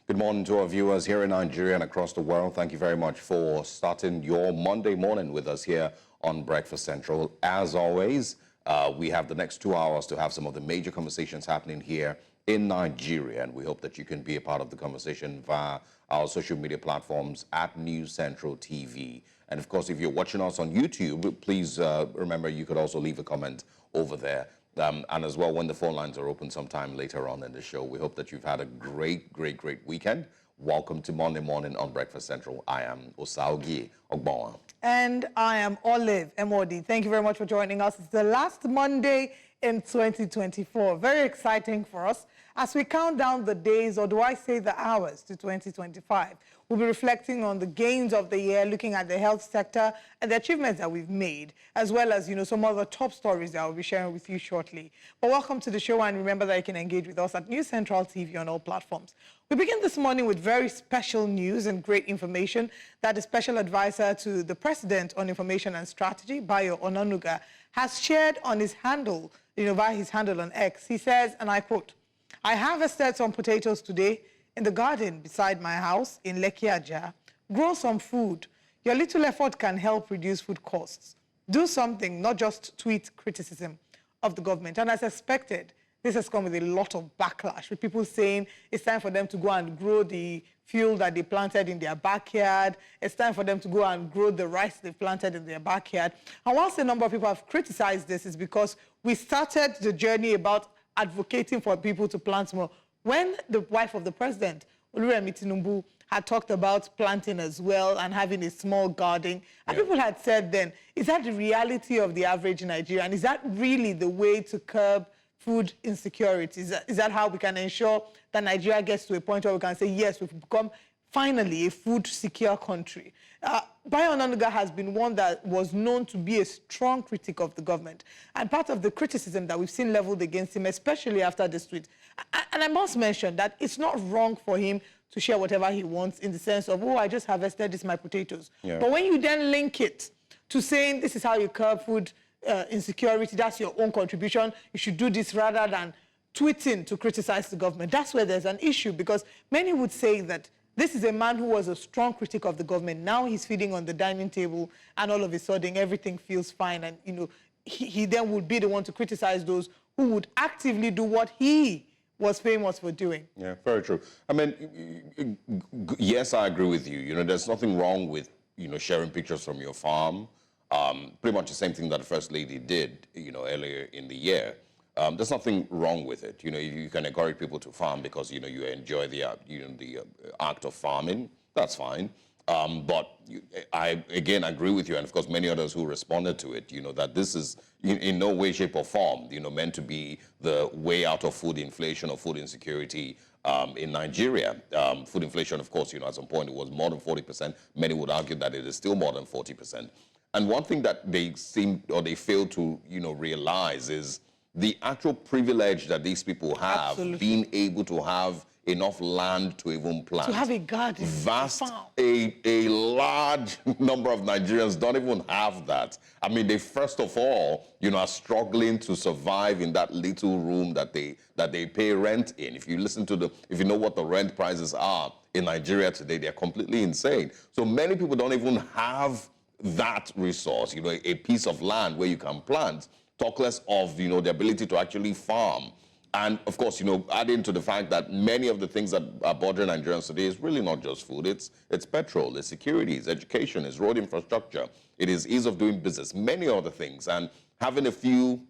Good morning to our viewers here in Nigeria and across the world. Thank you very much for starting your Monday morning with us here on Breakfast Central. As always, we have the next 2 hours to have some of the major conversations happening here in Nigeria, and we hope that you can be a part of the conversation via our social media platforms at News Central TV. And of course, if you're watching us on YouTube, please remember you could also leave a comment over there. And as well, when the phone lines are open sometime later on in the show, we hope that you've had a great weekend. Welcome to Monday morning on Breakfast Central. I am Osaugie Ogbawa. And I am Olive MOD. Thank you very much for joining us. It's the last Monday in 2024. Very exciting for us as we count down the days, or do I say the hours, to 2025. We'll be reflecting on the gains of the year, looking at the health sector and the achievements that we've made, as well as, some other top stories that I'll be sharing with you shortly. But welcome to the show, and remember that you can engage with us at News Central TV on all platforms. We begin this morning with very special news and great information that the Special Advisor to the President on Information and Strategy, Bayo Onanuga, has shared on his handle, via his handle on X. He says, and I quote, "I harvested some potatoes today in the garden beside my house in Lekki Aja. Grow some food. Your little effort can help reduce food costs. Do something, not just tweet criticism of the government." And as expected, this has come with a lot of backlash, with people saying it's time for them to go and grow the fuel that they planted in their backyard. It's time for them to go and grow the rice they planted in their backyard. And whilst a number of people have criticized this, is because we started the journey about advocating for people to plant more. When the wife of the president, Oluremi Tinubu, had talked about planting as well and having a small garden, and people had said then, is that the reality of the average Nigerian? Is that really the way to curb food insecurity? Is that how we can ensure that Nigeria gets to a point where we can say, yes, we've become finally a food-secure country? Bayo Onanuga has been one that was known to be a strong critic of the government. And part of the criticism that we've seen leveled against him, especially after this tweet, and I must mention that it's not wrong for him to share whatever he wants in the sense of, oh, I just harvested this, my potatoes. Yeah. But when you then link it to saying this is how you curb food insecurity, that's your own contribution, you should do this rather than tweeting to criticize the government, that's where there's an issue, because many would say that this is a man who was a strong critic of the government. Now he's feeding on the dining table, and all of a sudden everything feels fine. And, he then would be the one to criticize those who would actively do what he was famous for doing. Yeah, very true. I mean, yes, I agree with you. There's nothing wrong with, sharing pictures from your farm. Pretty much the same thing that the First Lady did, earlier in the year. There's nothing wrong with it. You can encourage people to farm because, you enjoy the act of farming. That's fine. But I, again, agree with you, and of course, many others who responded to it, that this is in no way, shape, or form, meant to be the way out of food inflation or food insecurity in Nigeria. Food inflation, of course, at some point it was more than 40%. Many would argue that it is still more than 40%. And one thing that they fail to, realize is the actual privilege that these people have, Absolutely. Being able to have enough land to even plant. To have a garden. A large number of Nigerians don't even have that. I mean, they first of all, are struggling to survive in that little room that they pay rent in. If you know what the rent prices are in Nigeria today, they're completely insane. So many people don't even have that resource, a piece of land where you can plant. Talk less of, the ability to actually farm. And of course, adding to the fact that many of the things that are bothering Nigerians today is really not just food. It's petrol, it's security, it's education, it's road infrastructure, it is ease of doing business, many other things. And having a few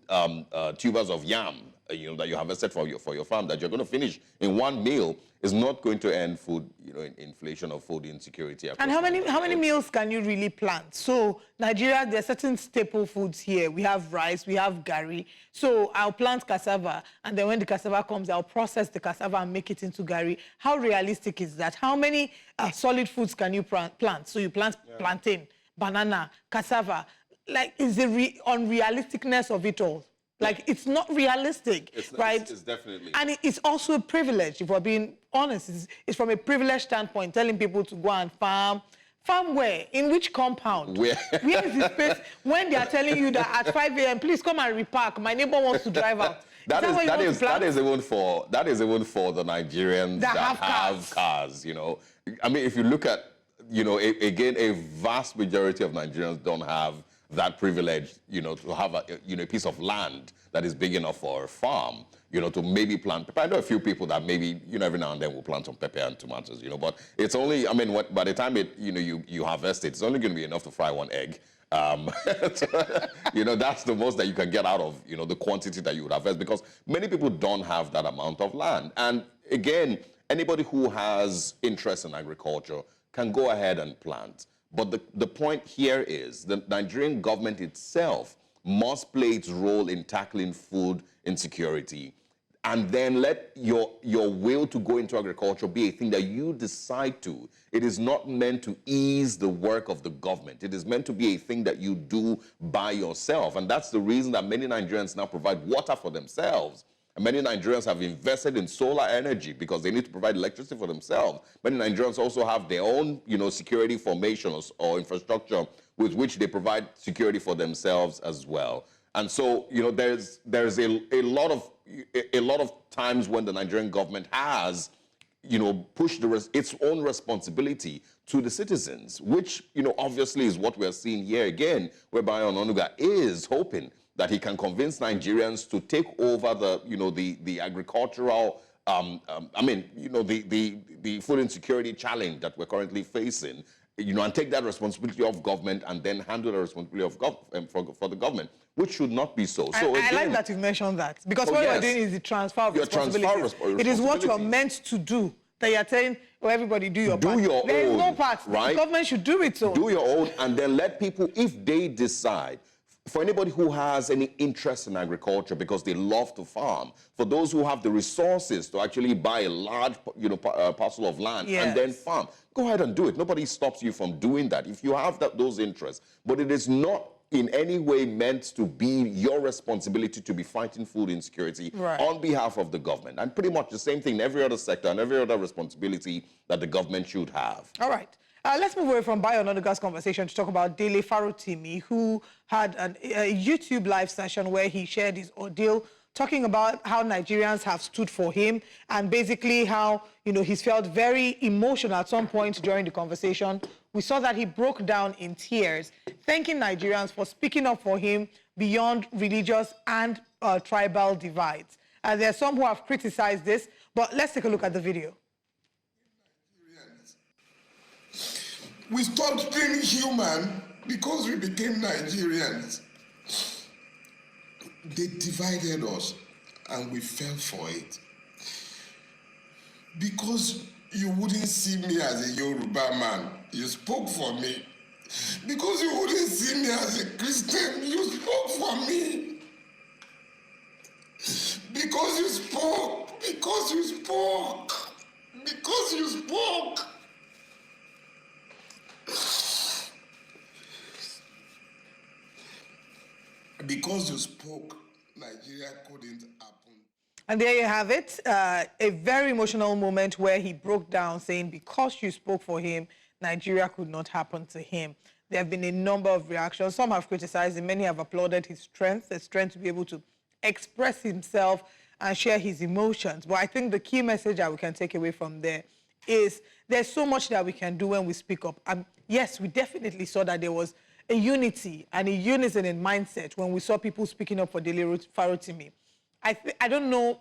tubers of yam, that you harvested for your farm that you're going to finish in one meal is not going to end food, inflation or food insecurity. And how many meals can you really plant? So Nigeria, there are certain staple foods here. We have rice, we have gari. So I'll plant cassava, and then when the cassava comes, I'll process the cassava and make it into gari. How realistic is that? How many solid foods can you plant? So you plant plantain, banana, cassava. Like, is the unrealisticness of it all? Like, it's not realistic, right? It's definitely. And it's also a privilege, if we're being honest. It's from a privileged standpoint, telling people to go and farm. Farm where? In which compound? Where is the space when they are telling you that at 5 a.m., please come and repark. My neighbor wants to drive out. that is even for the Nigerians that have cars. You know, I mean, if you look at, you know, again, a vast majority of Nigerians don't have that privilege, you know, to have a piece of land that is big enough for a farm, you know, to maybe plant pepper. I know a few people that maybe, you know, every now and then will plant some pepper and tomatoes, you know, but it's only, I mean, by the time you harvest it, it's only going to be enough to fry one egg. You know, that's the most that you can get out of, you know, the quantity that you would harvest, because many people don't have that amount of land. And again, anybody who has interest in agriculture can go ahead and plant. But the point here is the Nigerian government itself must play its role in tackling food insecurity, and then let your will to go into agriculture be a thing that you decide to. It is not meant to ease the work of the government. It is meant to be a thing that you do by yourself. And that's the reason that many Nigerians now provide water for themselves. And many Nigerians have invested in solar energy because they need to provide electricity for themselves. Many Nigerians also have their own, you know, security formations or infrastructure with which they provide security for themselves as well. And so, you know, there's a lot of times when the Nigerian government has, you know, pushed its own responsibility to the citizens, which, you know, obviously is what we're seeing here again, where Bayo Onanuga is hoping that he can convince Nigerians to take over the agricultural, I mean, you know, the food insecurity challenge that we're currently facing, you know, and take that responsibility of government and then handle the responsibility of for the government, which should not be so. So I like that you mentioned that, because what you're doing is the transfer of responsibility. It is what you're meant to do. That you're telling, oh, everybody do your part. There is no part. Right? The government should do its own. Do your own, and then let people, if they decide, for anybody who has any interest in agriculture because they love to farm, for those who have the resources to actually buy a large, you know, parcel of land and then farm, go ahead and do it. Nobody stops you from doing that if you have those interests. But it is not in any way meant to be your responsibility to be fighting food insecurity on behalf of the government. And pretty much the same thing in every other sector and every other responsibility that the government should have. All right. Let's move away from Bayo Onanuga's conversation to talk about Dele Farotimi, who had a YouTube live session where he shared his ordeal, talking about how Nigerians have stood for him, and basically how, you know, he's felt very emotional at some point during the conversation. We saw that he broke down in tears, thanking Nigerians for speaking up for him beyond religious and tribal divides. And there are some who have criticized this, but let's take a look at the video. We stopped being human because we became Nigerians. They divided us and we fell for it. Because you wouldn't see me as a Yoruba man, you spoke for me. Because you wouldn't see me as a Christian, you spoke for me. Because you spoke, because you spoke, because you spoke. Because you spoke, Nigeria couldn't happen. And there you have it, a very emotional moment where he broke down saying because you spoke for him, Nigeria could not happen to him. There have been a number of reactions. Some have criticized him, many have applauded his strength to be able to express himself and share his emotions. But I think the key message that we can take away from there is there's so much that we can do when we speak up. Yes, we definitely saw that there was a unity and a unison in mindset when we saw people speaking up for Dele Farotimi. I don't know,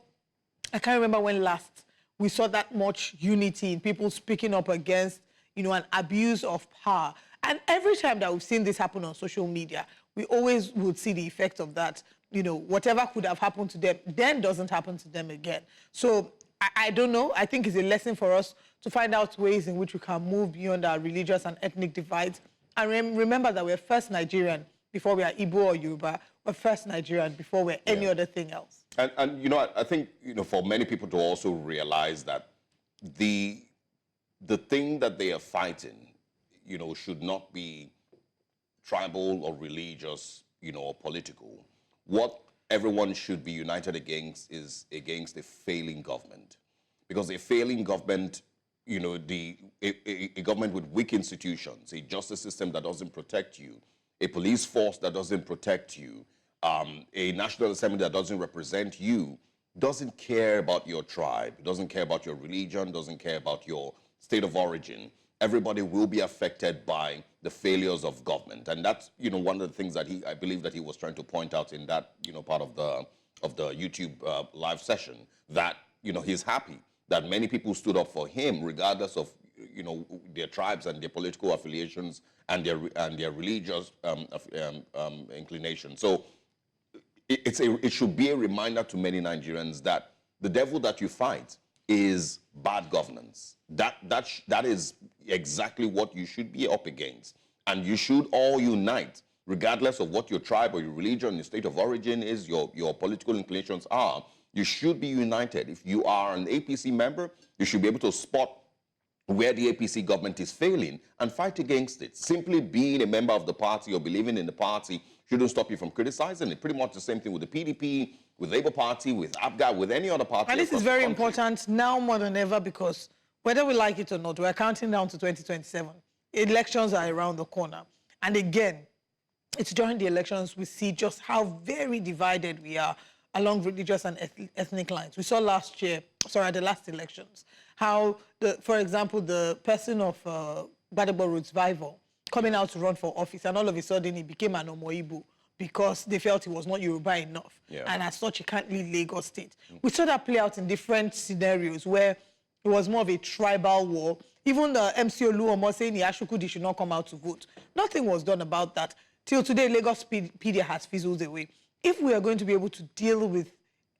I can't remember when last we saw that much unity in people speaking up against, you know, an abuse of power. And every time that we've seen this happen on social media, we always would see the effect of that. You know, whatever could have happened to them then doesn't happen to them again. So I don't know. I think it's a lesson for us to find out ways in which we can move beyond our religious and ethnic divides. And remember that we're first Nigerian before we are Igbo or Yoruba. We're first Nigerian before we're any other thing else. And you know, I think, you know, for many people to also realize that the thing that they are fighting, you know, should not be tribal or religious, you know, or political. What everyone should be united against is against a failing government. Because a failing government, you know, a government with weak institutions, a justice system that doesn't protect you, a police force that doesn't protect you, A National Assembly that doesn't represent you doesn't care about your tribe, doesn't care about your religion, doesn't care about your state of origin. Everybody will be affected by the failures of government. And that's, one of the things that I believe that he was trying to point out in that, part of the YouTube live session, that, he's happy that many people stood up for him, regardless of, their tribes and their political affiliations and their religious inclinations. So it should be a reminder to many Nigerians that the devil that you fight is bad governance. That is exactly what you should be up against. And you should all unite, regardless of what your tribe or your religion, your state of origin is, your political inclinations are. You should be united. If you are an APC member, you should be able to spot where the APC government is failing and fight against it. Simply being a member of the party or believing in the party shouldn't stop you from criticizing it. Pretty much the same thing with the PDP, with Labour Party, with APGA, with any other party. And this is very important now more than ever, because whether we like it or not, we're counting down to 2027. Elections are around the corner. And again, it's during the elections we see just how very divided we are along religious and ethnic lines. We saw at the last elections, how, for example, the person of Gbadebo Rival coming out to run for office, and all of a sudden he became an Omoibu because they felt he was not Yoruba enough. Yeah. And as such, he can't lead Lagos State. We saw that play out in different scenarios where it was more of a tribal war. Even the MC Oluomo saying Yashukudi should not come out to vote. Nothing was done about that. Till today, Lagos PD has fizzled away. If we are going to be able to deal with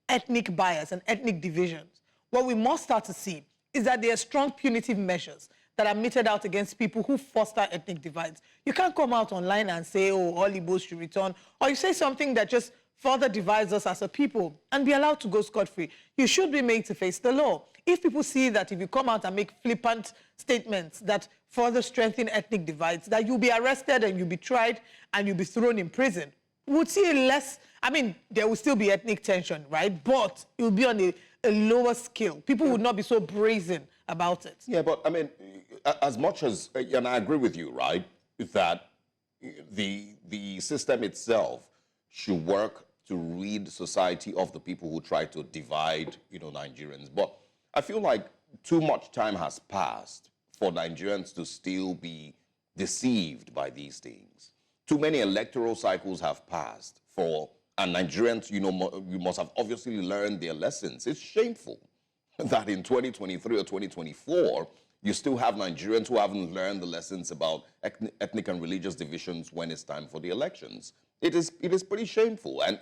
ethnic bias and ethnic divisions, what we must start to see is that there are strong punitive measures that are meted out against people who foster ethnic divides. You can't come out online and say, oh, all Igbos should return, or you say something that just further divides us as a people and be allowed to go scot-free. You should be made to face the law. If people see that if you come out and make flippant statements that further strengthen ethnic divides, that you'll be arrested and you'll be tried and you'll be thrown in prison, we'll see a less, there will still be ethnic tension, right? But it will be on a lower scale. People would not be so brazen about it. Yeah, but as much as, and I agree with you, right, that the system itself should work to rid society of the people who try to divide, Nigerians. But I feel like too much time has passed for Nigerians to still be deceived by these things. Too many electoral cycles have passed and Nigerians, you must have obviously learned their lessons. It's shameful that in 2023 or 2024, you still have Nigerians who haven't learned the lessons about ethnic and religious divisions when it's time for the elections. It is pretty shameful, and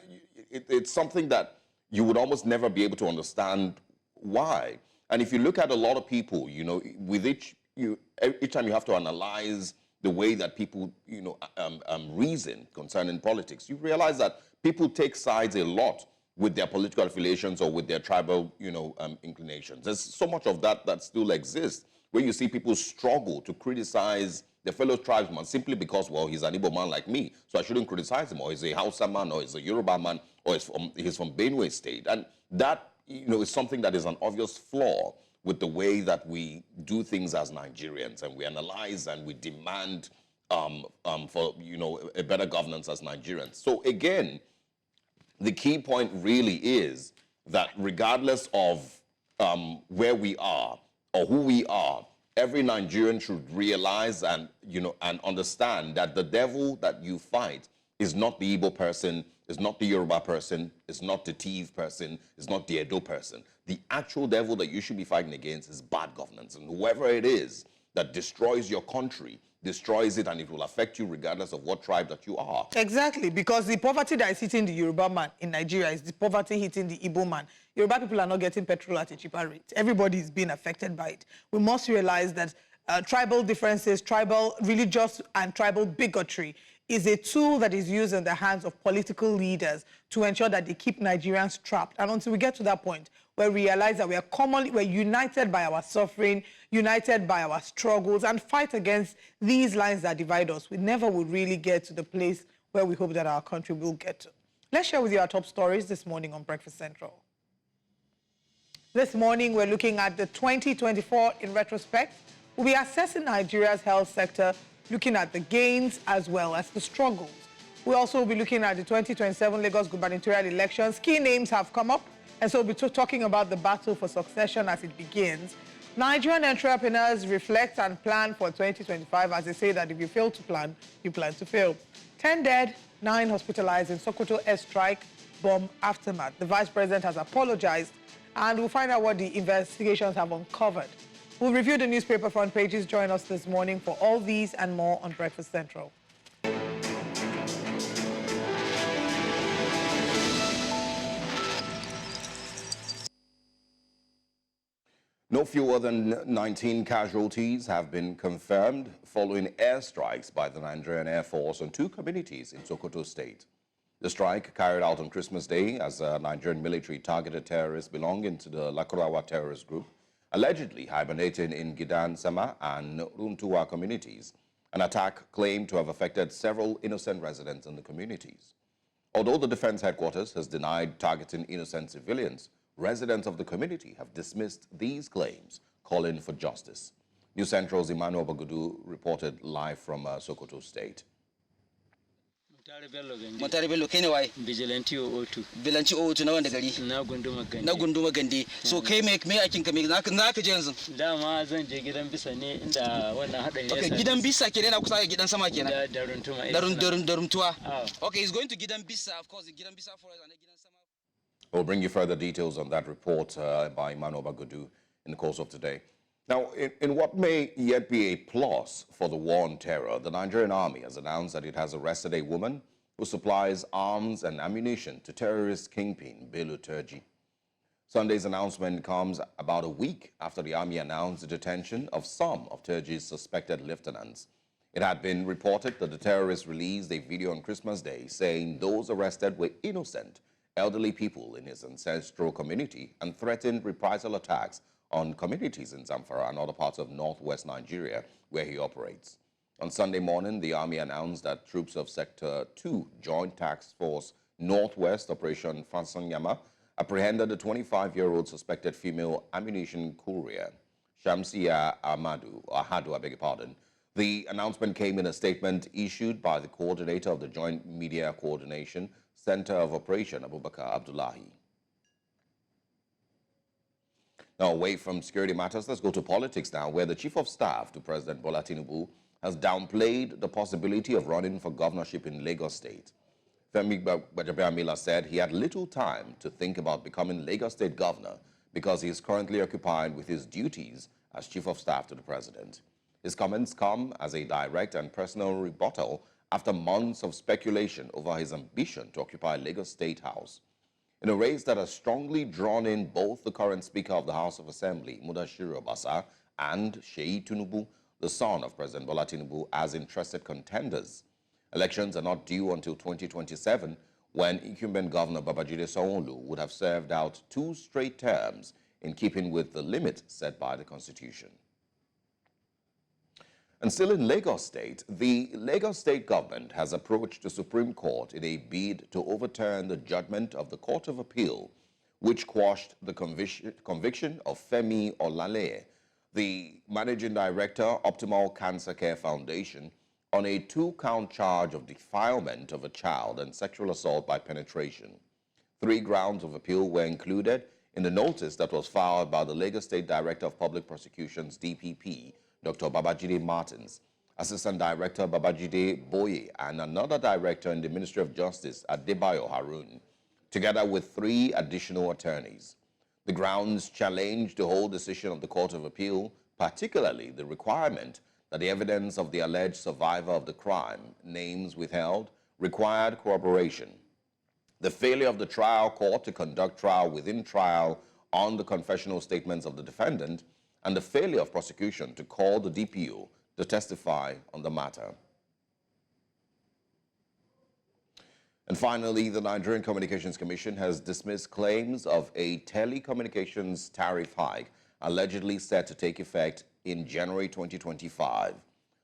it's something that you would almost never be able to understand why. And if you look at a lot of people, with each time you have to analyze the way that people, reason concerning politics, you realize that people take sides a lot with their political affiliations or with their tribal, inclinations. There's so much of that still exists, where you see people struggle to criticize their fellow tribesman simply because, well, he's an Igbo man like me, so I shouldn't criticize him, or he's a Hausa man, or he's a Yoruba man, or he's from Benue State. And that, is something that is an obvious flaw with the way that we do things as Nigerians, and we analyze and we demand for, a better governance as Nigerians. So again, the key point really is that regardless of where we are or who we are, every Nigerian should realize and understand that the devil that you fight is not the Igbo person, is not the Yoruba person, is not the Tiv person, is not the Edo person. The actual devil that you should be fighting against is bad governance. And whoever it is that destroys your country, destroys it, and it will affect you regardless of what tribe that you are. Exactly, because the poverty that is hitting the Yoruba man in Nigeria is the poverty hitting the Igbo man. Yoruba people are not getting petrol at a cheaper rate. Everybody is being affected by it. We must realize that tribal differences, tribal religious and tribal bigotry is a tool that is used in the hands of political leaders to ensure that they keep Nigerians trapped. And until we get to that point where we realize that we're united by our suffering, united by our struggles, and fight against these lines that divide us, we never will really get to the place where we hope that our country will get to. Let's share with you our top stories this morning on Breakfast Central. This morning, we're looking at the 2024 in retrospect. We'll be assessing Nigeria's health sector, looking at the gains as well as the struggles. We'll also be looking at the 2027 Lagos gubernatorial elections. Key names have come up, and so we'll be talking about the battle for succession as it begins. Nigerian entrepreneurs reflect and plan for 2025 as they say that if you fail to plan, you plan to fail. 10 dead, 9 hospitalized in Sokoto airstrike bomb aftermath. The vice president has apologized, and we'll find out what the investigations have uncovered. We'll review the newspaper front pages. Join us this morning for all these and more on Breakfast Central. No fewer than 19 casualties have been confirmed following airstrikes by the Nigerian Air Force on 2 communities in Sokoto State. The strike, carried out on Christmas Day as a Nigerian military targeted terrorists belonging to the Lakurawa terrorist group, allegedly hibernating in Gidan Sama and Runtuwa communities. An attack claimed to have affected several innocent residents in the communities. Although the defense headquarters has denied targeting innocent civilians, residents of the community have dismissed these claims, calling for justice. News Central's Emmanuel Bagudu reported live from Sokoto State. Mutare Bello kai ne waye? Vigilante O2. Vigilante O2 na wanda gari? Na gunduma gandi. Na gunduma gandi. So kai me aikin ka me za ka je yanzu? Dama zan je gidan bisa ne inda wannan hadari ya Okay, gidan bisa kenan na kusa ga gidan sama kenan. Da runtuma. Da runtuwa. Okay, he's going to gidan bisa, of course, gidan bisa forest and gidan sama. We'll bring you further details on that report by Emmanuel Bagudu in the course of today. Now, in what may yet be a plus for the war on terror, the Nigerian Army has announced that it has arrested a woman who supplies arms and ammunition to terrorist kingpin Bello Turji. Sunday's announcement comes about a week after the Army announced the detention of some of Turji's suspected lieutenants. It had been reported that the terrorists released a video on Christmas Day saying those arrested were innocent, elderly people in his ancestral community and threatened reprisal attacks on communities in Zamfara and other parts of northwest Nigeria where he operates. On Sunday morning, the Army announced that troops of Sector 2 Joint Task Force Northwest Operation Fansanyama apprehended a 25-year-old suspected female ammunition courier, Shamsia Ahadu, I beg your pardon. The announcement came in a statement issued by the coordinator of the Joint Media Coordination Center of Operation, Abubakar Abdullahi. Now, away from security matters, let's go to politics now, where the Chief of Staff to President Bola Tinubu has downplayed the possibility of running for governorship in Lagos State. Femi Gbajabiamila said he had little time to think about becoming Lagos State governor because he is currently occupied with his duties as Chief of Staff to the President. His comments come as a direct and personal rebuttal after months of speculation over his ambition to occupy Lagos State House. In a race that has strongly drawn in both the current Speaker of the House of Assembly, Mudashiru Obasa, and Sheyi Tinubu, the son of President Bola Tinubu, as interested contenders. Elections are not due until 2027, when incumbent Governor Babajide Sanwo-Olu would have served out 2 straight terms in keeping with the limit set by the Constitution. And still in Lagos State, the Lagos State government has approached the Supreme Court in a bid to overturn the judgment of the Court of Appeal, which quashed the conviction of Femi Olaleye, the managing director, Optimal Cancer Care Foundation, on a 2-count charge of defilement of a child and sexual assault by penetration. 3 grounds of appeal were included in the notice that was filed by the Lagos State Director of Public Prosecutions, DPP, Dr. Babajide Martins, Assistant Director Babajide Boye, and another director in the Ministry of Justice, Adebayo Harun, together with 3 additional attorneys. The grounds challenged the whole decision of the Court of Appeal, particularly the requirement that the evidence of the alleged survivor of the crime, names withheld, required corroboration. The failure of the trial court to conduct trial within trial on the confessional statements of the defendant, and the failure of prosecution to call the DPO to testify on the matter. And finally, the Nigerian Communications Commission has dismissed claims of a telecommunications tariff hike allegedly set to take effect in January 2025.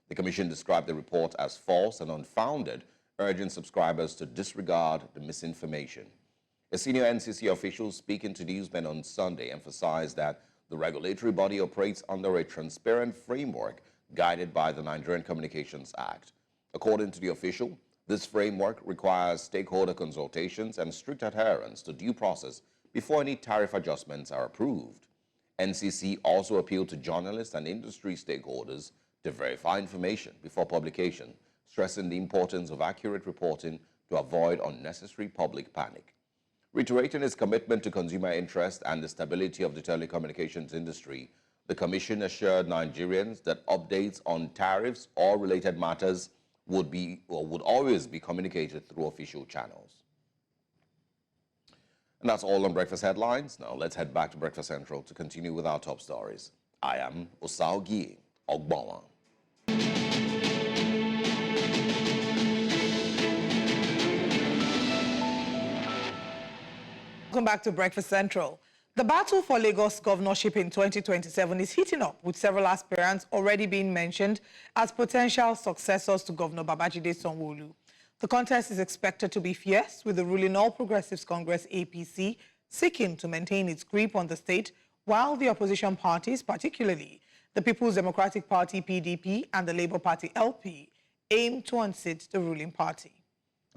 The Commission described the report as false and unfounded, urging subscribers to disregard the misinformation. A senior NCC official speaking to newsmen on Sunday emphasized that the regulatory body operates under a transparent framework guided by the Nigerian Communications Act. According to the official, This framework requires stakeholder consultations and strict adherence to due process before any tariff adjustments are approved. NCC also appealed to journalists and industry stakeholders to verify information before publication, stressing the importance of accurate reporting to avoid unnecessary public panic. Reiterating its commitment to consumer interest and the stability of the telecommunications industry, the Commission assured Nigerians that updates on tariffs or related matters would always be communicated through official channels. And that's all on Breakfast Headlines. Now let's head back to Breakfast Central to continue with our top stories. I am Osaugie Ogbonwa. Welcome back to Breakfast Central. The battle for Lagos governorship in 2027 is heating up, with several aspirants already being mentioned as potential successors to Governor Babajide Sanwo-Olu. The contest is expected to be fierce, with the ruling All Progressives Congress APC seeking to maintain its grip on the state, while the opposition parties, particularly the People's Democratic Party PDP and the Labour Party LP, aim to unseat the ruling party.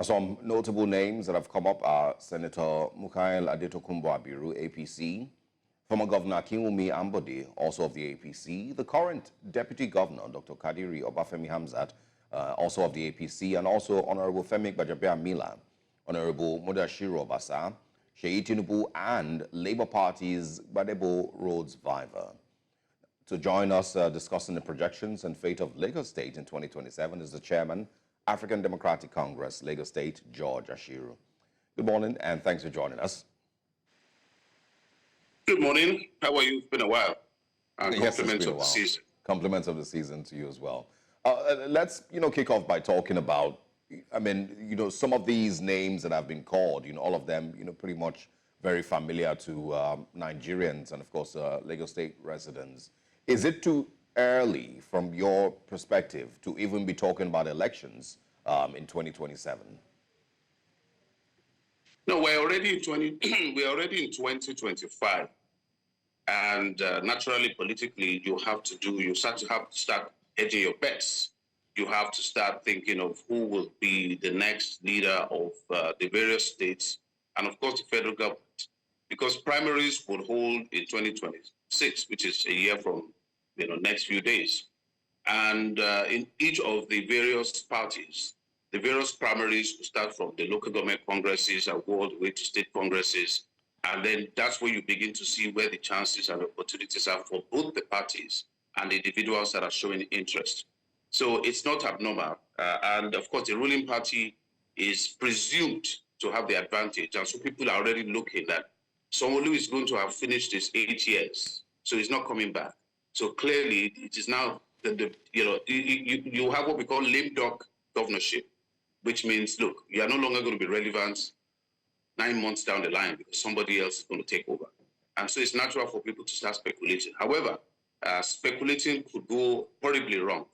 Some notable names that have come up are Senator Mukail Adetokunbo Abiru, APC, former Governor Akinwumi Ambode, also of the APC, the current Deputy Governor, Dr. Kadiri Obafemi Hamzat, also of the APC, and also Honorable Femi Gbajabiamila, Honorable Mudashiru Obasa, Sheyi Tinubu, and Labour Party's Gbadebo Rhodes Viver. To join us discussing the projections and fate of Lagos State in 2027 is the Chairman, African Democratic Congress, Lagos State, George Ashiru. Good morning, and thanks for joining us. Good morning. How are you? It's been a while. And Yes, compliments of the season. Compliments of the season to you as well. Let's, kick off by talking about, some of these names that have been called, all of them, pretty much very familiar to Nigerians and, of course, Lagos State residents. Is it too early, from your perspective, to even be talking about elections in 2027? No, we're already in 2025, and naturally, politically, you start hedging your bets. You have to start thinking of who will be the next leader of the various states, and of course, the federal government, because primaries will hold in 2026, which is a year from next few days. And in each of the various parties, the various primaries will start from the local government congresses and go all the way to state congresses. And then that's where you begin to see where the chances and opportunities are for both the parties and the individuals that are showing interest. So it's not abnormal. And of course, the ruling party is presumed to have the advantage. And so people are already looking at Sanwo-Olu is going to have finished his 8 years. So he's not coming back. So clearly, it is now, you have what we call lame duck governorship, which means, look, you are no longer going to be relevant 9 months down the line because somebody else is going to take over. And so it's natural for people to start speculating. However, speculating could go horribly wrong,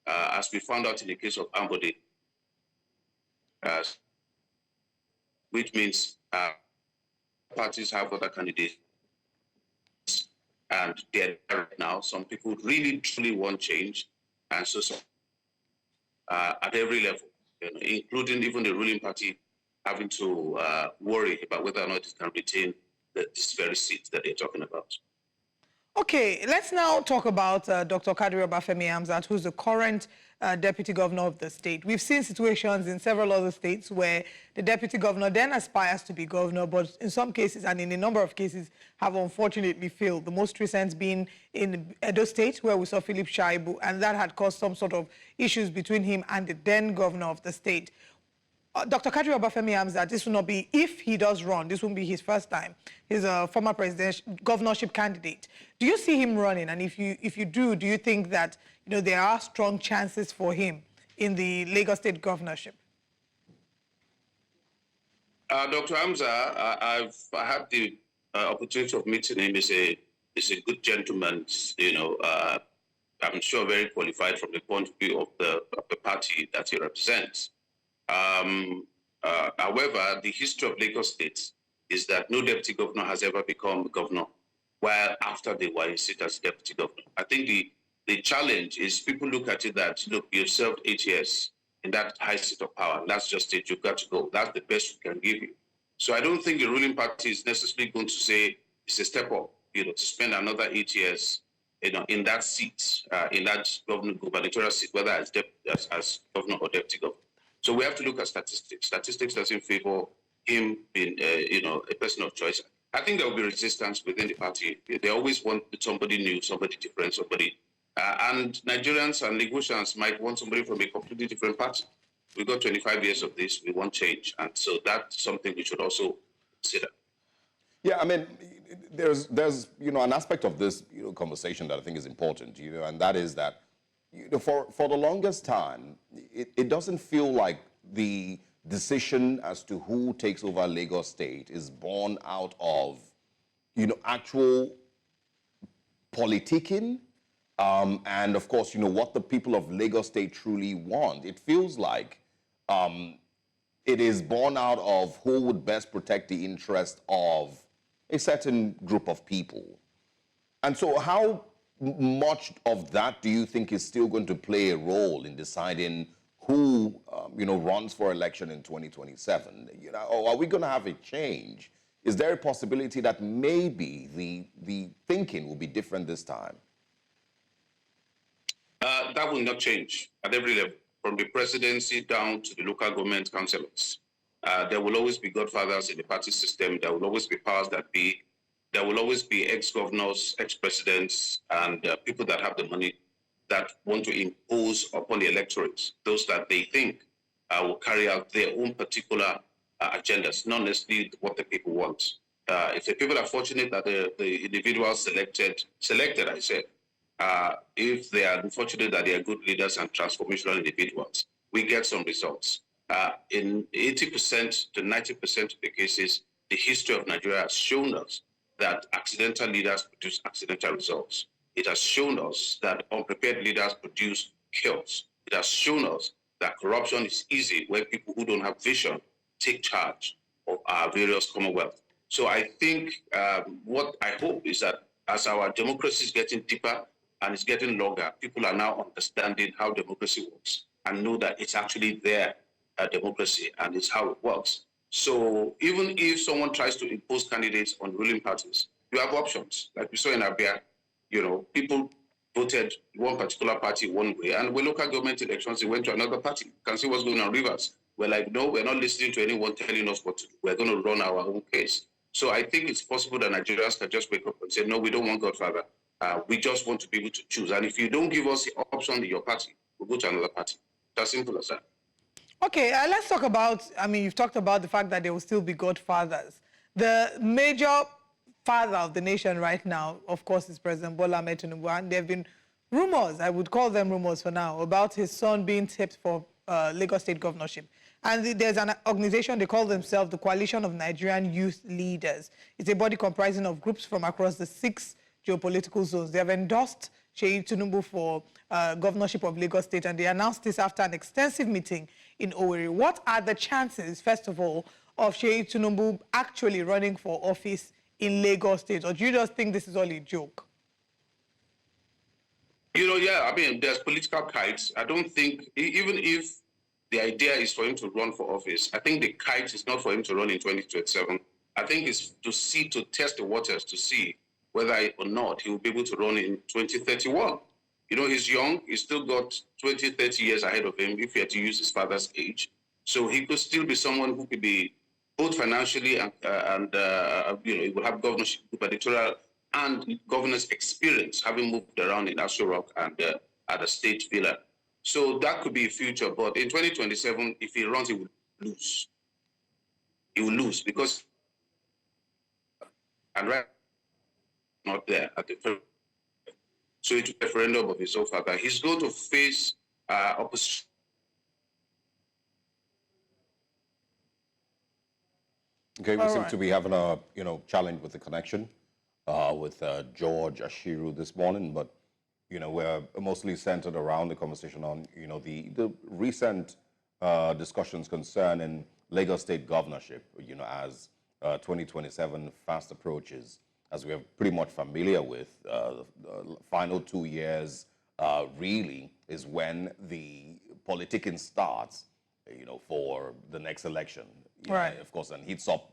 as we found out in the case of Ambode, which means parties have other candidates. And there right now, some people really, truly want change. And so at every level, including even the ruling party having to worry about whether or not it can retain this very seat that they're talking about. Okay, let's now talk about Dr. Kadiri Obafemi Hamzat, who's the current deputy governor of the state. We've seen situations in several other states where the deputy governor then aspires to be governor, but in some cases, and in a number of cases, have unfortunately failed. The most recent being in Edo State, where we saw Philip Shaibu, and that had caused some sort of issues between him and the then governor of the state. Dr. Kadiri Obafemi Hamzat, this will not be, if he does run, this won't be his first time. He's a former governorship candidate. Do you see him running? And if you do you think that there are strong chances for him in the Lagos State governorship? Dr. Hamzat, I've had the opportunity of meeting him. He's a good gentleman. I'm sure very qualified from the point of view of the party that he represents. However, the history of Lagos State is that no deputy governor has ever become governor while after they were in seat as deputy governor. I think the challenge is people look at it that, look, you've served 8 years in that high seat of power. That's just it. You've got to go. That's the best we can give you. So I don't think the ruling party is necessarily going to say it's a step up, to spend another 8 years, in that seat, in that gubernatorial seat, whether as governor or deputy governor. So we have to look at statistics. Statistics doesn't favor him being, a person of choice. I think there will be resistance within the party. They always want somebody new, somebody different, somebody. And Nigerians and Lagosians might want somebody from a completely different party. We've got 25 years of this. We want change. And so that's something we should also consider. Yeah, I mean, there's an aspect of this conversation that I think is important, and that is that for the longest time, it doesn't feel like the decision as to who takes over Lagos State is born out of actual politicking, and of course what the people of Lagos State truly want. It feels like it is born out of who would best protect the interest of a certain group of people. And so how much of that do you think is still going to play a role in deciding who, runs for election in 2027? Or are we going to have a change? Is there a possibility that maybe the thinking will be different this time? That will not change at every level, from the presidency down to the local government councillors. There will always be godfathers in the party system. There will always be powers that be. There will always be ex-governors, ex-presidents, and people that have the money that want to impose upon the electorate those that they think will carry out their own particular agendas, not necessarily what the people want. If the people are fortunate that the individuals selected, I said, if they are unfortunate that they are good leaders and transformational individuals, we get some results. In 80% to 90% of the cases, the history of Nigeria has shown us that accidental leaders produce accidental results. It has shown us that unprepared leaders produce chaos. It has shown us that corruption is easy when people who don't have vision take charge of our various commonwealth. So I think what I hope is that as our democracy is getting deeper and it's getting longer, people are now understanding how democracy works and know that it's actually their democracy and it's how it works. So even if someone tries to impose candidates on ruling parties, you have options. Like we saw in Abia, people voted one particular party one way, and when local government elections, they went to another party. You can see what's going on in Rivers. We're like, no, we're not listening to anyone telling us what to do. We're going to run our own case. So I think it's possible that Nigerians can just wake up and say, no, we don't want Godfather. We just want to be able to choose. And if you don't give us the option in your party, we'll go to another party. It's as simple as that. Okay, let's talk about, you've talked about the fact that there will still be godfathers. The major father of the nation right now, of course, is President Bola Ahmed Tinubu, and there have been rumors, I would call them rumors for now, about his son being tipped for Lagos State governorship. And there's an organization, they call themselves the Coalition of Nigerian Youth Leaders. It's a body comprising of groups from across the 6 geopolitical zones. They have endorsed Seyi Tinubu for governorship of Lagos State, and they announced this after an extensive meeting in Owerri. What are the chances, first of all, of Seyi Tinubu actually running for office in Lagos State, or do you just think this is all a joke? There's political kites. I don't think, even if the idea is for him to run for office, I think the kite is not for him to run in 2027. I think it's to test the waters to see whether or not he will be able to run in 2031. He's young. He's still got 20, 30 years ahead of him if he had to use his father's age. So he could still be someone who could be both financially and he will have governorship, gubernatorial, and governance experience, having moved around in Aso Rock and at a state villa. So that could be a future. But in 2027, if he runs, he will lose. He will lose because, and right not there at the first. So it's a referendum of his own father. He's going to face opposition. Okay, we seem to be having a challenge with the connection with George Ashiru this morning, but we're mostly centered around the conversation on the recent discussions concerning Lagos State governorship. As 2027 fast approaches, as we are pretty much familiar with, the final 2 years really is when the politicking starts, for the next election. Right. Of course, and heats up,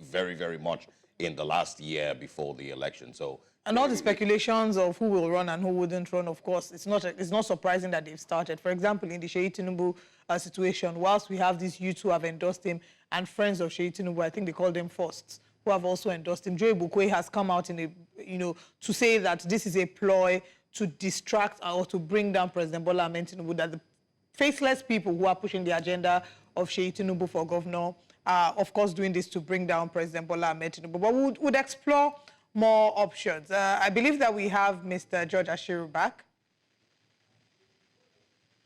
very, very much in the last year before the election. So. And all the speculations of who will run and who wouldn't run, of course, it's not surprising that they've started. For example, in the Seyi Tinubu situation, whilst we have these youths who have endorsed him and friends of Seyi Tinubu, I think they call them firsts, who have also endorsed him. Joe Ibukwe has come out to say that this is a ploy to distract or to bring down President Bola Ahmed Tinubu, that the faceless people who are pushing the agenda of Seyi Tinubu for governor are, of course, doing this to bring down President Bola Ahmed Tinubu. But we would explore more options. I believe that we have Mr. George Ashiru back.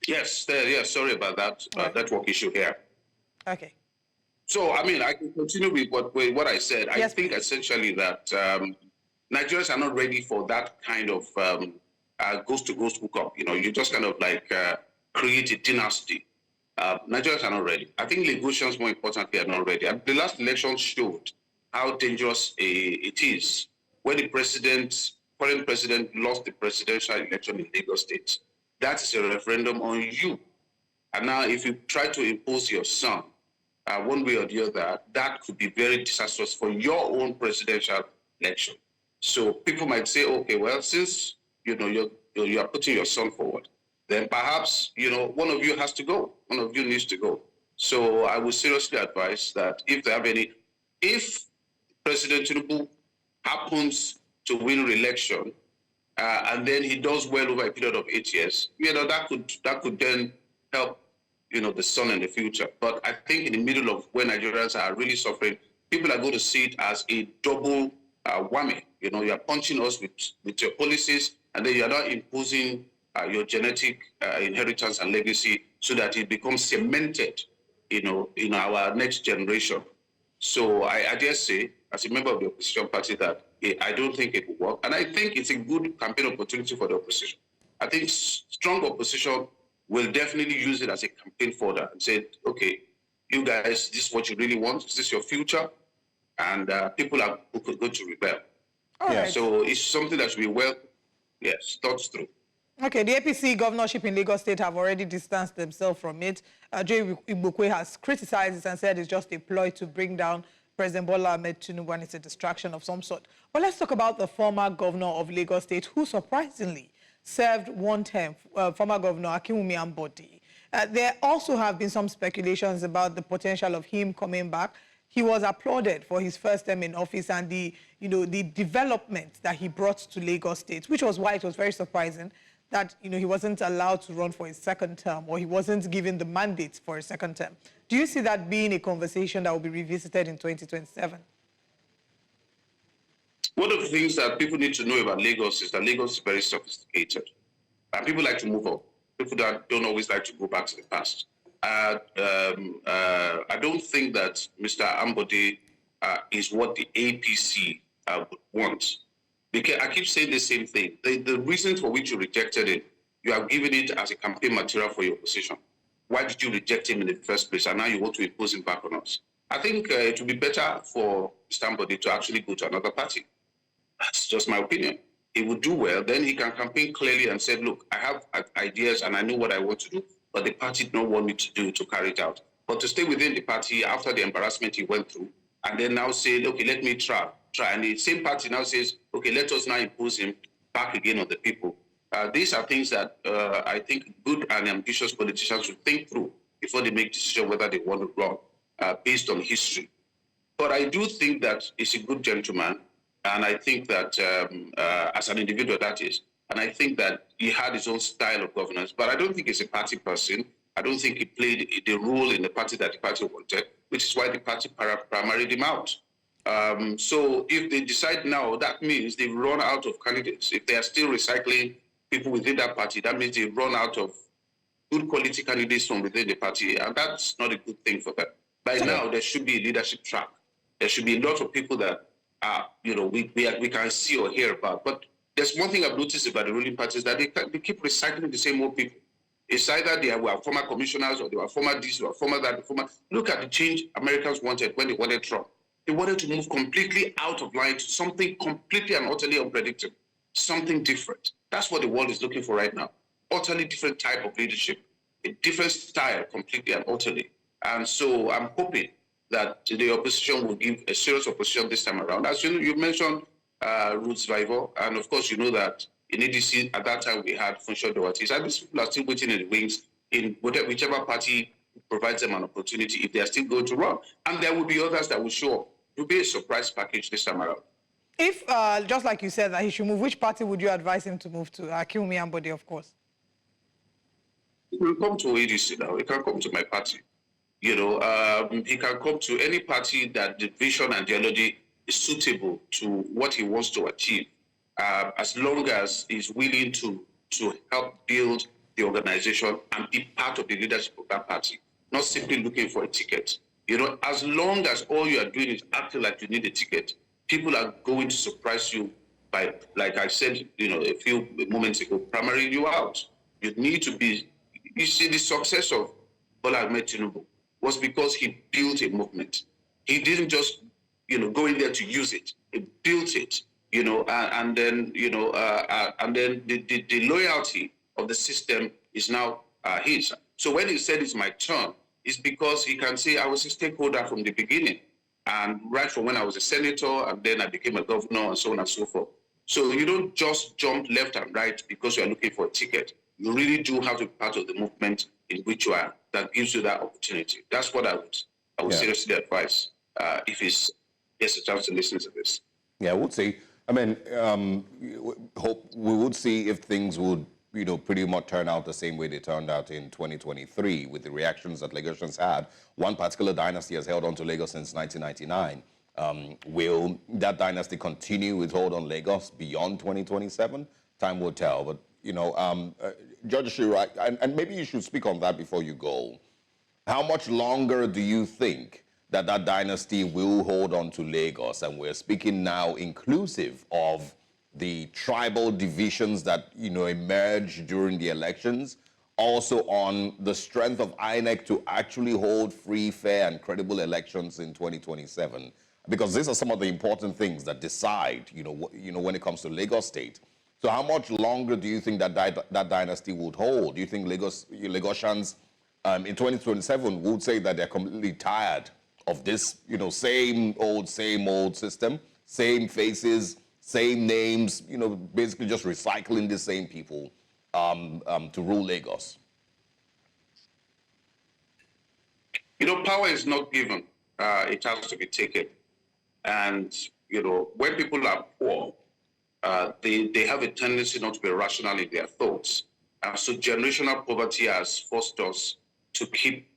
Yes, sorry about that network issue here. Okay. So, I mean, I can continue with what I said. Yes, I think essentially that Nigerians are not ready for that kind of ghost-to-ghost hookup. You just kind of like create a dynasty. Nigerians are not ready. I think Lagosians, more importantly, are not ready. And the last election showed how dangerous it is when the current president lost the presidential election in Lagos State. That is a referendum on you. And now if you try to impose your son one way or the other, that could be very disastrous for your own presidential election. So people might say, okay, well, since you are putting your son forward, then perhaps one of you has to go. One of you needs to go. So I would seriously advise that if President Tinubu happens to win re-election, and then he does well over a period of 8 years, that could then help, the son in the future. But I think in the middle of when Nigerians are really suffering, people are going to see it as a double whammy. You are punching us with your policies, and then you are now imposing your genetic inheritance and legacy so that it becomes cemented, in our next generation. So I dare say, as a member of the opposition party, that I don't think it will work. And I think it's a good campaign opportunity for the opposition. I think strong opposition will definitely use it as a campaign fodder and say, okay, you guys, this is what you really want. Is this your future? And people are going to rebel. Right. So it's something that should be thought through. Okay, the APC governorship in Lagos State have already distanced themselves from it. Joe Ibukwe has criticized it and said it's just a ploy to bring down President Bola Ahmed Tinubu and it's a distraction of some sort. But let's talk about the former governor of Lagos State, who surprisingly served one term, former Governor Akinwumi Ambode. There also have been some speculations about the potential of him coming back. He was applauded for his first term in office and the development that he brought to Lagos State, which was why it was very surprising that he wasn't allowed to run for his second term, or he wasn't given the mandate for a second term. Do you see that being a conversation that will be revisited in 2027? One of the things that people need to know about Lagos is that Lagos is very sophisticated. And people like to move on. People that don't always like to go back to the past. I don't think that Mr. Ambode is what the APC would want. Because I keep saying the same thing. The reason for which you rejected it, you have given it as a campaign material for your opposition. Why did you reject him in the first place? And now you want to impose him back on us. I think it would be better for Mr. Ambode to actually go to another party. That's just my opinion. He would do well, then he can campaign clearly and say, look, I have ideas and I know what I want to do, but the party did not want me to carry it out. But to stay within the party after the embarrassment he went through, and then now say, okay, let me try. And the same party now says, okay, let us now impose him back again on the people. These are things that I think good and ambitious politicians should think through before they make decision whether they want to run based on history. But I do think that he's a good gentleman, and I think that as an individual that is, and I think that he had his own style of governance, but I don't think he's a party person. I don't think he played the role in the party that the party wanted, which is why the party primaried him out. So if they decide now, that means they've run out of candidates. If they are still recycling people within that party, that means they've run out of good quality candidates from within the party, and that's not a good thing for them. By now, there should be a leadership track. There should be a lot of people that we can see or hear about. But there's one thing I've noticed about the ruling parties, that they keep recycling the same old people. It's either they were former commissioners, or they were former this, or former that, Look at the change Americans wanted when they wanted Trump. They wanted to move completely out of line to something completely and utterly unpredictable, something different. That's what the world is looking for right now. Utterly different type of leadership. a different style completely and utterly. And so I'm hoping that the opposition will give a serious opposition this time around. As you mentioned, Ruth Survivor, and of course you know that in ADC at that time we had Funsho Dowatis, and these people are still waiting in the wings in whichever party provides them an opportunity if they are still going to run. And there will be others that will show up. It will be a surprise package this time around. If, just like you said, that he should move, which party would you advise him to move to? Akinwumi Ambode, of course. He can come to ADC now. He can come to my party. You know, he can come to any party that the vision and ideology is suitable to what he wants to achieve, as long as he's willing to help build the organization and be part of the leadership of that party, not simply looking for a ticket. You know, as long as all you are doing is acting like you need a ticket, people are going to surprise you by, like I said, you know, a few moments ago, primarily you out. You need to be, you see, the success of Bola Ahmed Tinubu was because he built a movement. He didn't just, you know, go in there to use it. He built it, you know, and then, you know, and then the loyalty of the system is now his. So when he said it's my turn, it's because he can say I was a stakeholder from the beginning, and right from when I was a senator, and then I became a governor, and so on and so forth. So you don't just jump left and right because you are looking for a ticket. You really do have to be part of the movement in which you are, that gives you that opportunity. That's what I would seriously advise if he gets a chance to listen to this. Yeah, I would say. I mean, we would see if things would, you know, pretty much turn out the same way they turned out in 2023 with the reactions that Lagosians had. One particular dynasty has held on to Lagos since 1999. Will that dynasty continue with hold on Lagos beyond 2027? Time will tell. But, you know, Judge Shira, and maybe you should speak on that before you go. How much longer do you think that dynasty will hold on to Lagos? And we're speaking now inclusive of the tribal divisions that, you know, emerged during the elections, also on the strength of INEC to actually hold free, fair, and credible elections in 2027. Because these are some of the important things that decide, you know, when it comes to Lagos State. So how much longer do you think that dynasty would hold? Do you think Lagosians in 2027 would say that they're completely tired of this, you know, same old system, same faces, same names, you know, basically just recycling the same people to rule Lagos? You know, power is not given. It has to be taken. And, you know, when people are poor, they have a tendency not to be rational in their thoughts. So generational poverty has forced us to keep,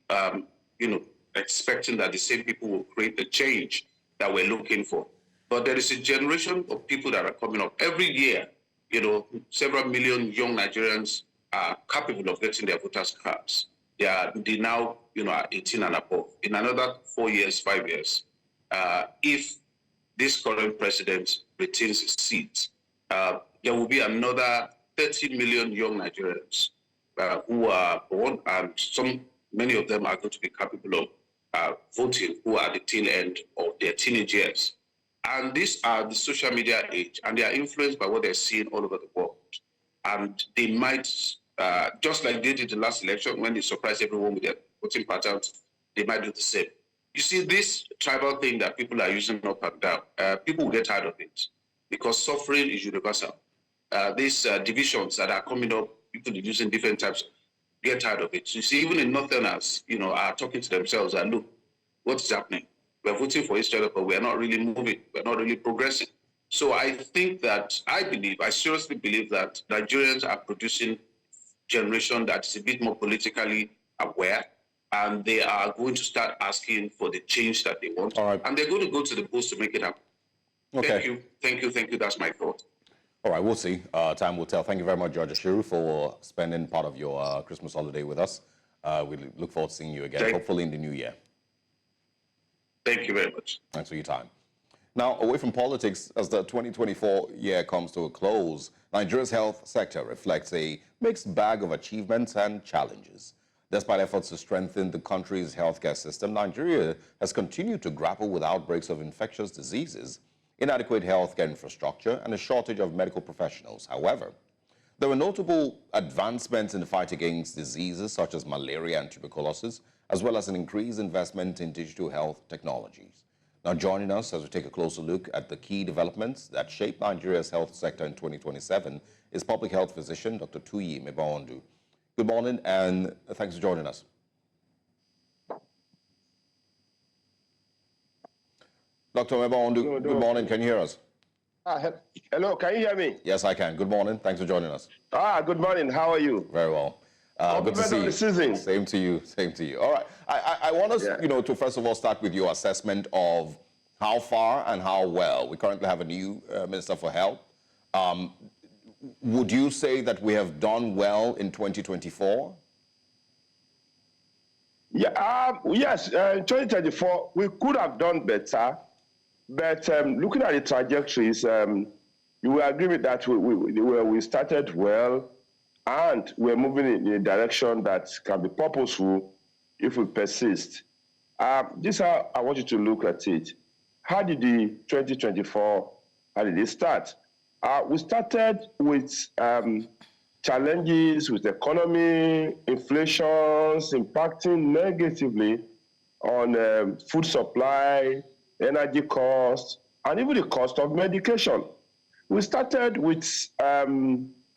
you know, expecting that the same people will create the change that we're looking for. But there is a generation of people that are coming up. Every year, you know, several million young Nigerians are capable of getting their voters' cards. They now, you know, are 18 and above. In another 4 years, 5 years, if this current president retains his seat, there will be another 30 million young Nigerians who are born, and many of them are going to be capable of voting, who are at the tail end of their teenage years. And these are the social media age, and they are influenced by what they're seeing all over the world. And they might, just like they did the last election when they surprised everyone with their voting patterns, they might do the same. You see, this tribal thing that people are using up and down, people will get tired of it because suffering is universal. These divisions that are coming up, people are using different types, get tired of it. So you see, even in Northerners, you know, are talking to themselves and look, what's happening? We're voting for each other, but we're not really moving. We're not really progressing. So I think that, I seriously believe that Nigerians are producing a generation that's a bit more politically aware, and they are going to start asking for the change that they want. All right. And they're going to go to the polls to make it happen. Okay. Thank you. That's my thought. All right, we'll see. Time will tell. Thank you very much, George Ashiru, for spending part of your Christmas holiday with us. We look forward to seeing you again, hopefully in the new year. Thank you very much. Thanks for your time. Now, away from politics, as the 2024 year comes to a close, Nigeria's health sector reflects a mixed bag of achievements and challenges. Despite efforts to strengthen the country's healthcare system, Nigeria has continued to grapple with outbreaks of infectious diseases, inadequate healthcare infrastructure, and a shortage of medical professionals. However, There were notable advancements in the fight against diseases such as malaria and tuberculosis, as well as an increased investment in digital health technologies. Now, joining us as we take a closer look at the key developments that shape Nigeria's health sector in 2027 is public health physician Dr. Tuyi Mebaondu. Good morning and thanks for joining us. Dr. Mebaondu, good morning. Can you hear us? Hello, can you hear me? Yes, I can. Good morning. Thanks for joining us. Good morning. How are you? Very well. Good to see you. Season. Same to you. Same to you. All right. I want us, to first of all start with your assessment of how far and how well. We currently have a new Minister for Health. Would you say that we have done well in 2024? Yeah. Yes. In 2024, we could have done better, but looking at the trajectories, you will agree with that. We started well. And we're moving in a direction that can be purposeful if we persist. This is how I want you to look at it. How did the 2024, how did it start? We started with challenges with the economy, inflations impacting negatively on food supply, energy costs, and even the cost of medication. We started with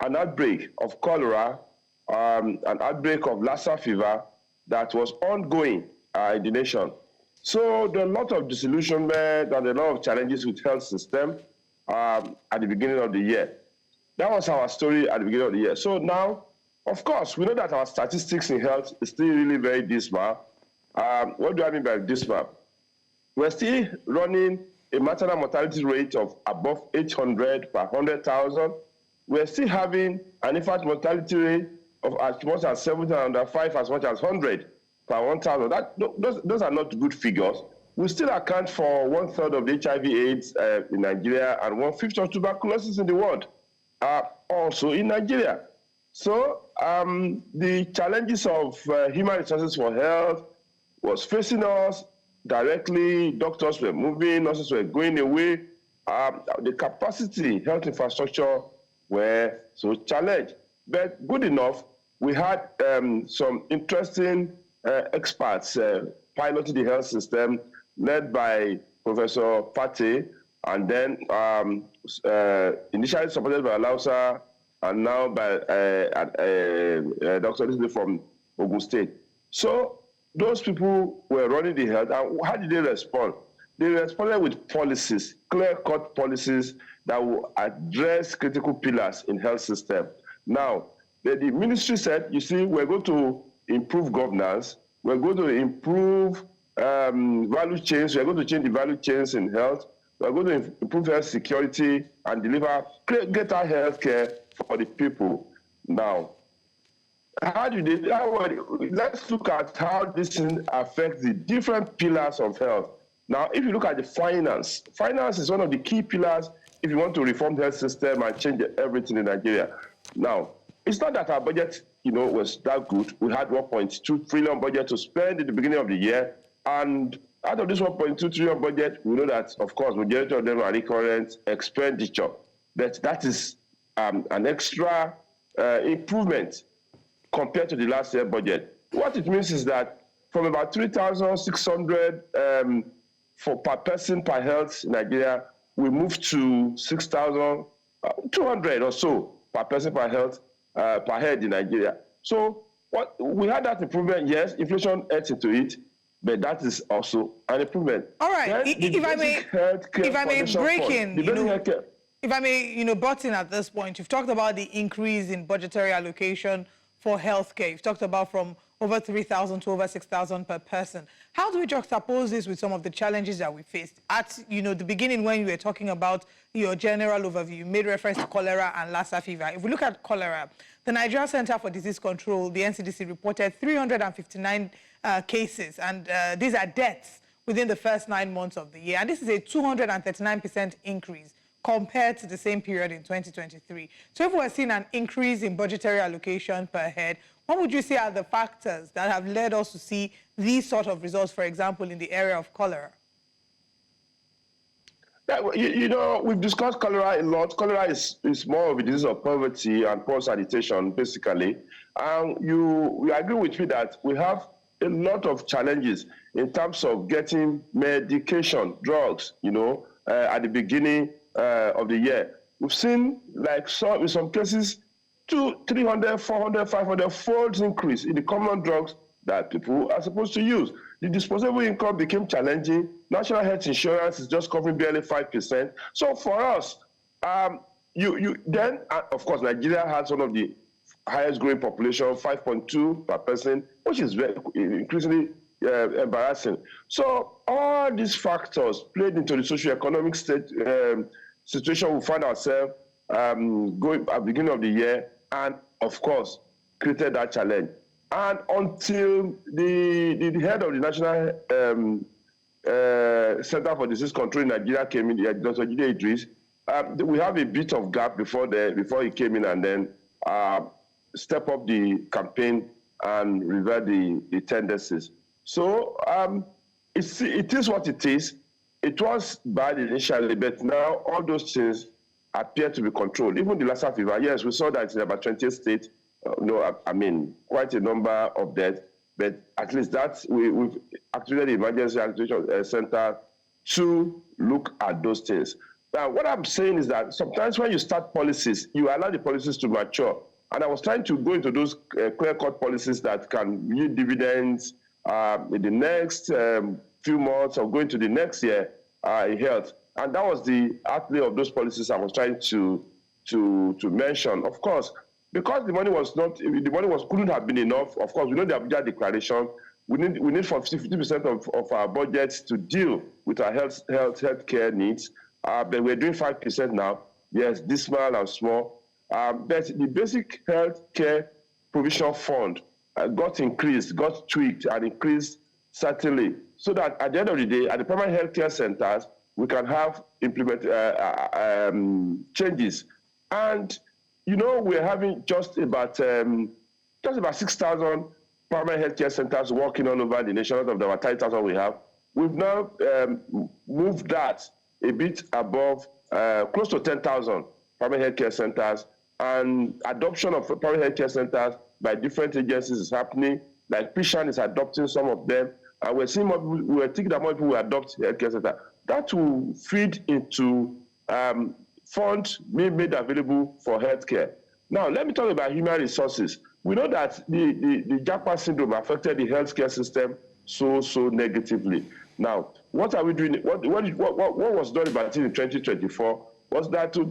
an outbreak of cholera, an outbreak of Lassa fever that was ongoing in the nation. So there are a lot of disillusionment and a lot of challenges with health system at the beginning of the year. That was our story at the beginning of the year. So now, of course, we know that our statistics in health is still really very dismal. What do I mean by dismal? We're still running a maternal mortality rate of above 800 per 100,000. We're still having an infant mortality rate of as much as 705, as much as 100 per 1,000. Those are not good figures. We still account for 1/3 of the HIV/AIDS in Nigeria and 1/5 of tuberculosis in the world, also in Nigeria. So the challenges of human resources for health was facing us directly. Doctors were moving, nurses were going away. The capacity, health infrastructure were so challenged. But good enough, we had some interesting experts piloting the health system, led by Professor Pate, and then initially supported by Lausa, and now by Dr. Lisley from Ogun State. So those people were running the health, and how did they respond? They responded with policies, clear-cut policies that will address critical pillars in health system. Now, the ministry said, you see, we're going to improve governance, we're going to improve value chains, we're going to change the value chains in health, we're going to improve health security and deliver greater health care for the people. Now, let's look at how this affects the different pillars of health. Now, if you look at the finance is one of the key pillars if you want to reform the health system and change everything in Nigeria. Now, it's not that our budget, was that good. We had 1.2 trillion budget to spend at the beginning of the year. And out of this 1.2 trillion budget, we know that, of course, majority of them are recurrent expenditure. That is an extra improvement compared to the last year budget. What it means is that from about 3,600 per person per health in Nigeria, we moved to 6,200 or so per person per health per head in Nigeria. So we had that improvement. Yes, inflation adds into it, but that is also an improvement. All right. If I may break in, if I may, butt in at this point, you've talked about the increase in budgetary allocation for healthcare. You've talked about from over 3,000 to over 6,000 per person. How do we juxtapose this with some of the challenges that we faced? At the beginning, when you were talking about your general overview, you made reference to cholera and Lassa fever. If we look at cholera, the Nigeria Center for Disease Control, the NCDC, reported 359 cases, and these are deaths within the first 9 months of the year. And this is a 239% increase compared to the same period in 2023. So if we're seeing an increase in budgetary allocation per head, what would you say are the factors that have led us to see these sort of results, for example, in the area of cholera? You know, we've discussed cholera a lot. Cholera is more of a disease of poverty and poor sanitation, basically. You agree with me that we have a lot of challenges in terms of getting medication, drugs, you know, at the beginning of the year. We've seen, like, in some cases, 200, 300, 400, 500 folds increase in the common drugs that people are supposed to use. The disposable income became challenging. National health insurance is just covering barely 5%. So for us, then, of course, Nigeria has one of the highest growing population, 5.2 per person, which is very increasingly embarrassing. So all these factors played into the socio-economic situation we find ourselves going at the beginning of the year, and of course, created that challenge. And until the head of the National Center for Disease Control in Nigeria came in, Dr. Jide Idris, we have a bit of gap before he came in and then step up the campaign and revert the tendencies. So it is what it is. It was bad initially, but now all those things appear to be controlled. Even the Lassa fever, yes, we saw that in about 20 states. I mean, quite a number of deaths, but at least we've activated the emergency activation center to look at those things. Now, what I'm saying is that sometimes when you start policies, you allow the policies to mature. And I was trying to go into those clear-cut policies that can yield dividends in the next few months or going to the next year in health. And that was the outlay of those policies I was trying to mention. Of course, because the money couldn't have been enough. Of course, we know the Abuja Declaration. We need for 50% of our budgets to deal with our healthcare needs. But we're doing 5% now. Yes, dismal and small. But the basic healthcare provision fund got tweaked and increased certainly, so that at the end of the day, at the primary healthcare centers, we can have changes. And you know, we're having just about 6,000 primary healthcare centers working all over the nation out of the 10,000 we have. We've now moved that a bit above, close to 10,000 primary healthcare centers, and adoption of primary healthcare centers by different agencies is happening. Like PISHAN is adopting some of them, and we're seeing more people, we're thinking that more people will adopt healthcare centers. That will feed into funds made available for healthcare. Now, let me talk about human resources. We know that the Japa syndrome affected the healthcare system so negatively. Now, what are we doing? What was done about it in 2024 was that to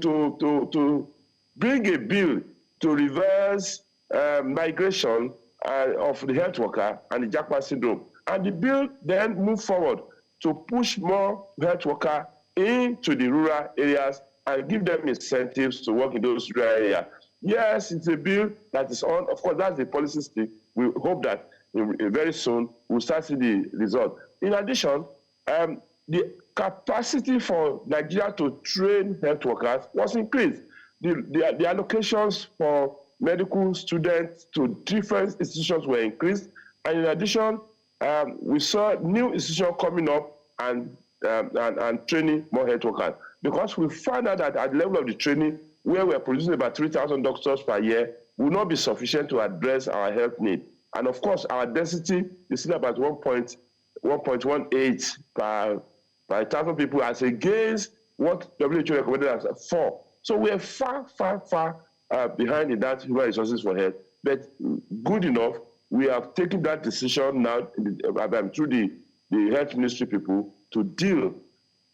bring a bill to reverse migration of the health worker and the Japa syndrome. And the bill then moved forward to push more health workers into the rural areas and give them incentives to work in those rural areas. Yes, it's a bill that is on. Of course, that's the policy stick. We hope that very soon we'll start seeing the result. In addition, the capacity for Nigeria to train health workers was increased. The allocations for medical students to different institutions were increased. And in addition, we saw new institutions coming up and training more health workers. Because we found out that at the level of the training, where we're producing about 3,000 doctors per year, will not be sufficient to address our health need. And of course, our density is still about 1.18 per 1,000 people, as against what WHO recommended as 4. So we're far behind in that human resources for health. But good enough, we have taken that decision now through the health ministry people to deal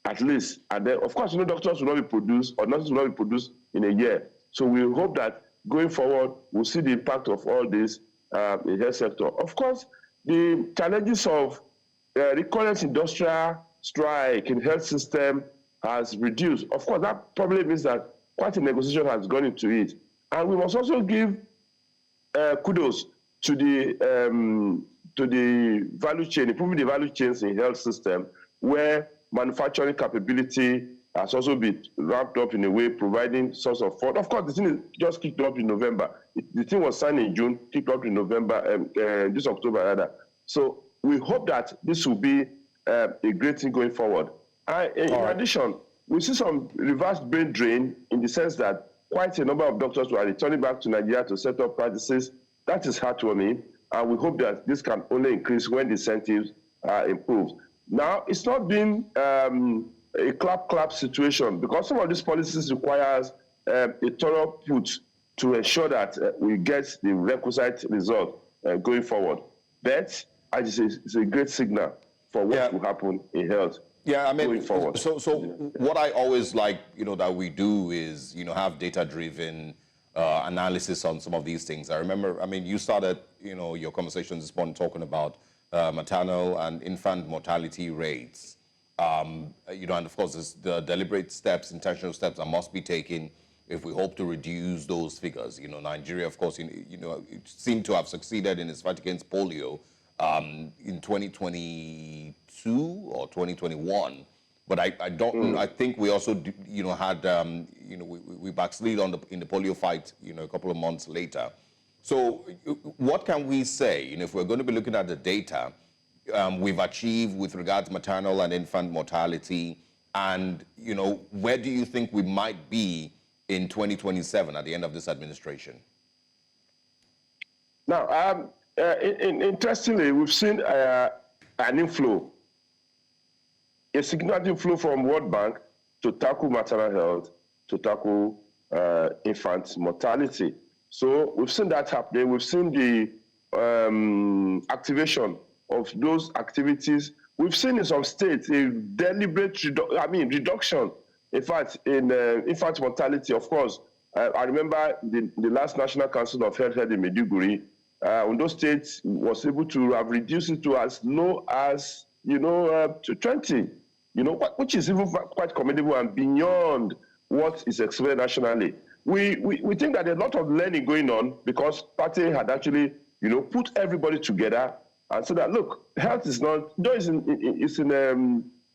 at least. And then, of course, doctors will not be produced or nurses will not be produced in a year. So we hope that going forward, we'll see the impact of all this in the health sector. Of course, the challenges of recurrent industrial strike in the health system has reduced. Of course, that probably means that quite a negotiation has gone into it. And we must also give kudos to the value chain, improving the value chains in the health system, where manufacturing capability has also been ramped up in a way, providing source of fund. Of course, the thing is just kicked off in November. The thing was signed in June, kicked off in November, this October rather. So we hope that this will be a great thing going forward. In addition, we see some reverse brain drain in the sense that quite a number of doctors were returning back to Nigeria to set up practices. That is heartwarming, and we hope that this can only increase when the incentives are improved. Now, it's not been a clap-clap situation because some of these policies requires a thorough put to ensure that we get the requisite result going forward. But it's a great signal for what will happen in health. Yeah, I mean, going forward. So what I always like, that we do is, have data-driven analysis on some of these things. I remember, you started, your conversation this morning talking about maternal and infant mortality rates. And of course, the deliberate steps, intentional steps that must be taken if we hope to reduce those figures. Nigeria, of course, it seemed to have succeeded in its fight against polio in 2022 or 2021. But I don't. I think we also, had, we backslid in the polio fight, a couple of months later. So what can we say, if we're going to be looking at the data we've achieved with regards to maternal and infant mortality, and, where do you think we might be in 2027 at the end of this administration? Now, interestingly, we've seen an inflow, a significant inflow from World Bank to tackle maternal health, to tackle infant mortality. So we've seen that happening. We've seen the activation of those activities. We've seen in some states a deliberate reduction, in fact, in infant mortality. Of course, I remember the last National Council of Health in Maiduguri, Ondo State was able to have reduced it to as low as, to 20, which is even quite commendable and beyond what is expected nationally. We think that there's a lot of learning going on because party had actually, put everybody together and said that, look, health is not, though it's in a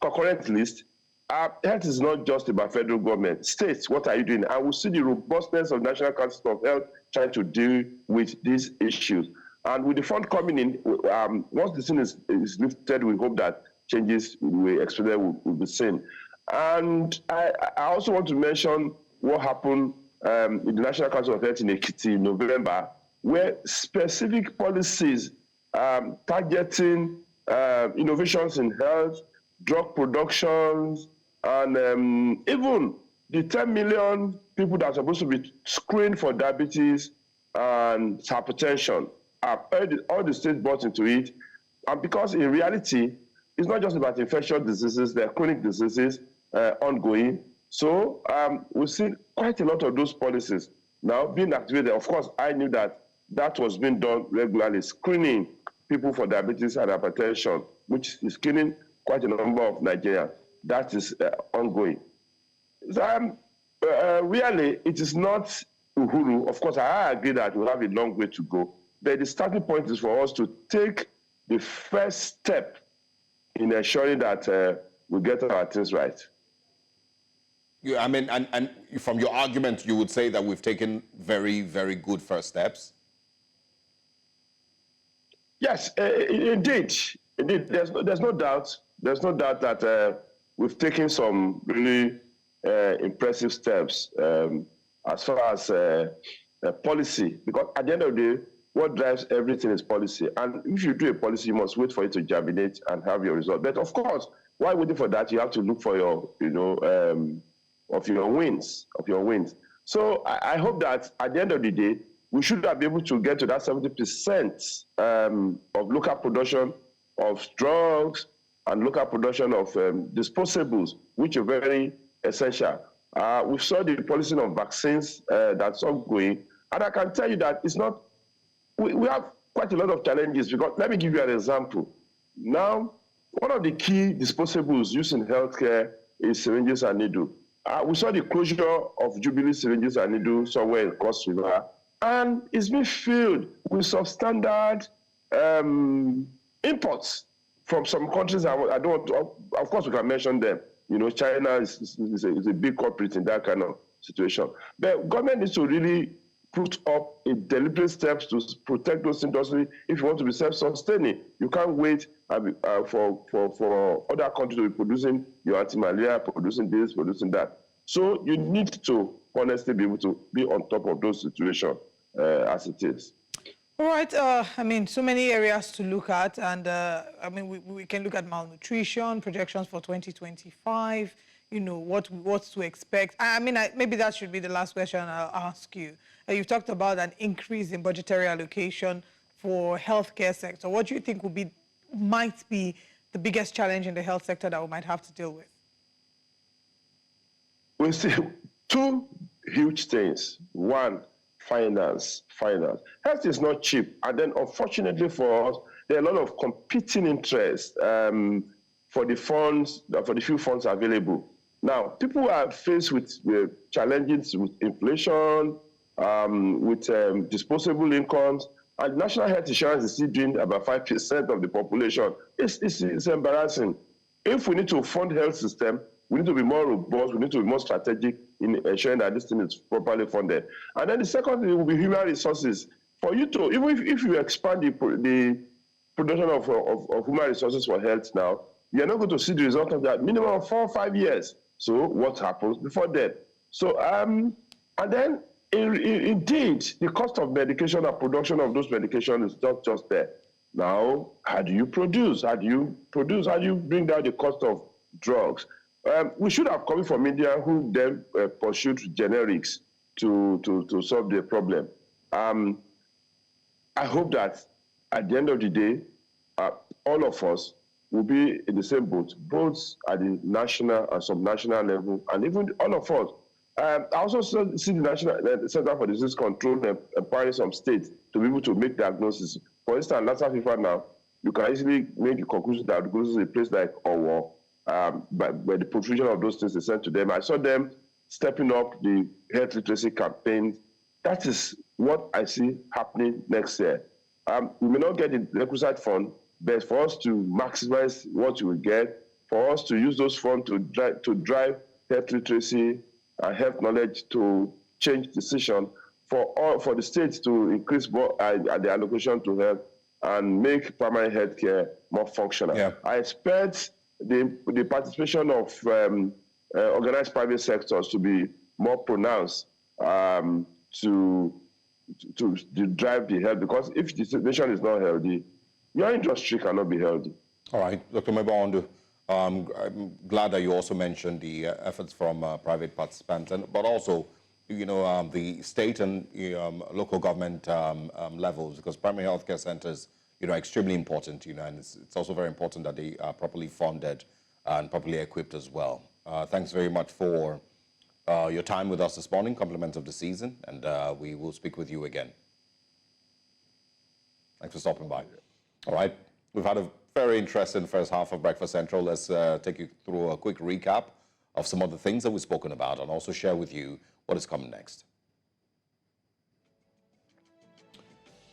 concurrent list, health is not just about federal government. States, what are you doing? And we'll see the robustness of National Council of Health trying to deal with these issues. And with the fund coming in, once the thing is lifted, we hope that changes we expect will be seen. And I also want to mention what happened in the National Council of Health in Ekiti in November, where specific policies targeting innovations in health, drug productions, and even the 10 million people that are supposed to be screened for diabetes and hypertension, all the states bought into it. And because in reality, it's not just about infectious diseases, there are chronic diseases ongoing. So we've seen quite a lot of those policies now being activated. Of course, I knew that was being done regularly, screening people for diabetes and hypertension, which is killing quite a number of Nigerians. That is ongoing. So, really, it is not Uhuru. Of course, I agree that we have a long way to go. But the starting point is for us to take the first step in ensuring that we get our things right. Yeah, and from your argument, you would say that we've taken very, very good first steps? Yes, indeed. There's no doubt. There's no doubt that we've taken some really impressive steps as far as policy. Because at the end of the day, what drives everything is policy. And if you do a policy, you must wait for it to germinate and have your result. But of course, while waiting for that, you have to look for your, of your wins. So I hope that at the end of the day, we should be able to get to that 70% of local production of drugs and local production of disposables, which are very essential. We saw the policy of vaccines that's ongoing. And I can tell you that it's not, we have quite a lot of challenges because let me give you an example. Now, one of the key disposables used in healthcare is syringes and needles. We saw the closure of Jubilee syringes and needles somewhere in Cross River, and it's been filled with substandard imports from some countries. I don't. Of course, we can mention them. China is a big culprit in that kind of situation. But government needs to really put up a deliberate steps to protect those industries if you want to be self-sustaining. You can't wait for other countries to be producing your anti-malaria, producing this, producing that. So you need to honestly be able to be on top of those situations as it is. All right. I mean, so many areas to look at. And, I mean, we can look at malnutrition, projections for 2025, you know, what to expect. I mean, maybe that should be the last question I'll ask you. You've talked about an increase in budgetary allocation for healthcare sector. What do you think might be the biggest challenge in the health sector that we might have to deal with? We see two huge things. One, finance. Health is not cheap. And then unfortunately for us, there are a lot of competing interests for the funds, for the few funds available. Now, people are faced with challenges with inflation, with disposable incomes, and national health insurance is still doing about 5% of the population. It's embarrassing. If we need to fund health system, we need to be more robust, we need to be more strategic in ensuring that this thing is properly funded. And then the second thing will be human resources. For you to, even if you expand the production of human resources for health now, you're not going to see the result of that minimum of 4 or 5 years. So what happens before that? So, and then indeed, the cost of medication and production of those medications is not just there. Now, how do you produce? How do you bring down the cost of drugs? We should have come from India, who then pursued generics to solve the problem. I hope that at the end of the day, all of us will be in the same boat, both at the national and subnational level, and even all of us. I also see the National Center for Disease Control empowering some states to be able to make diagnosis. For instance, Lassa fever now, you can easily make the conclusion that it goes to a place like Owo, by the profusion of those things they sent to them. I saw them stepping up the health literacy campaign. That is what I see happening next year. We may not get the requisite fund, but for us to maximize what we will get, for us to use those funds to drive health literacy and health knowledge to change decision, for the states to increase the allocation to health and make primary health care more functional. Yeah. I expect the participation of organized private sectors to be more pronounced to drive the health, because if the nation is not healthy, your industry cannot be healthy. All right, Dr. Mebondu, I'm glad that you also mentioned the efforts from private participants, but also, you know, the state and local government levels, because primary healthcare centers, you know, are extremely important, you know, and it's also very important that they are properly funded and properly equipped as well. Thanks very much for your time with us this morning, compliments of the season, and we will speak with you again. Thanks for stopping by. All right, we've had a very interesting first half of Breakfast Central. Let's take you through a quick recap of some of the things that we've spoken about and also share with you what is coming next.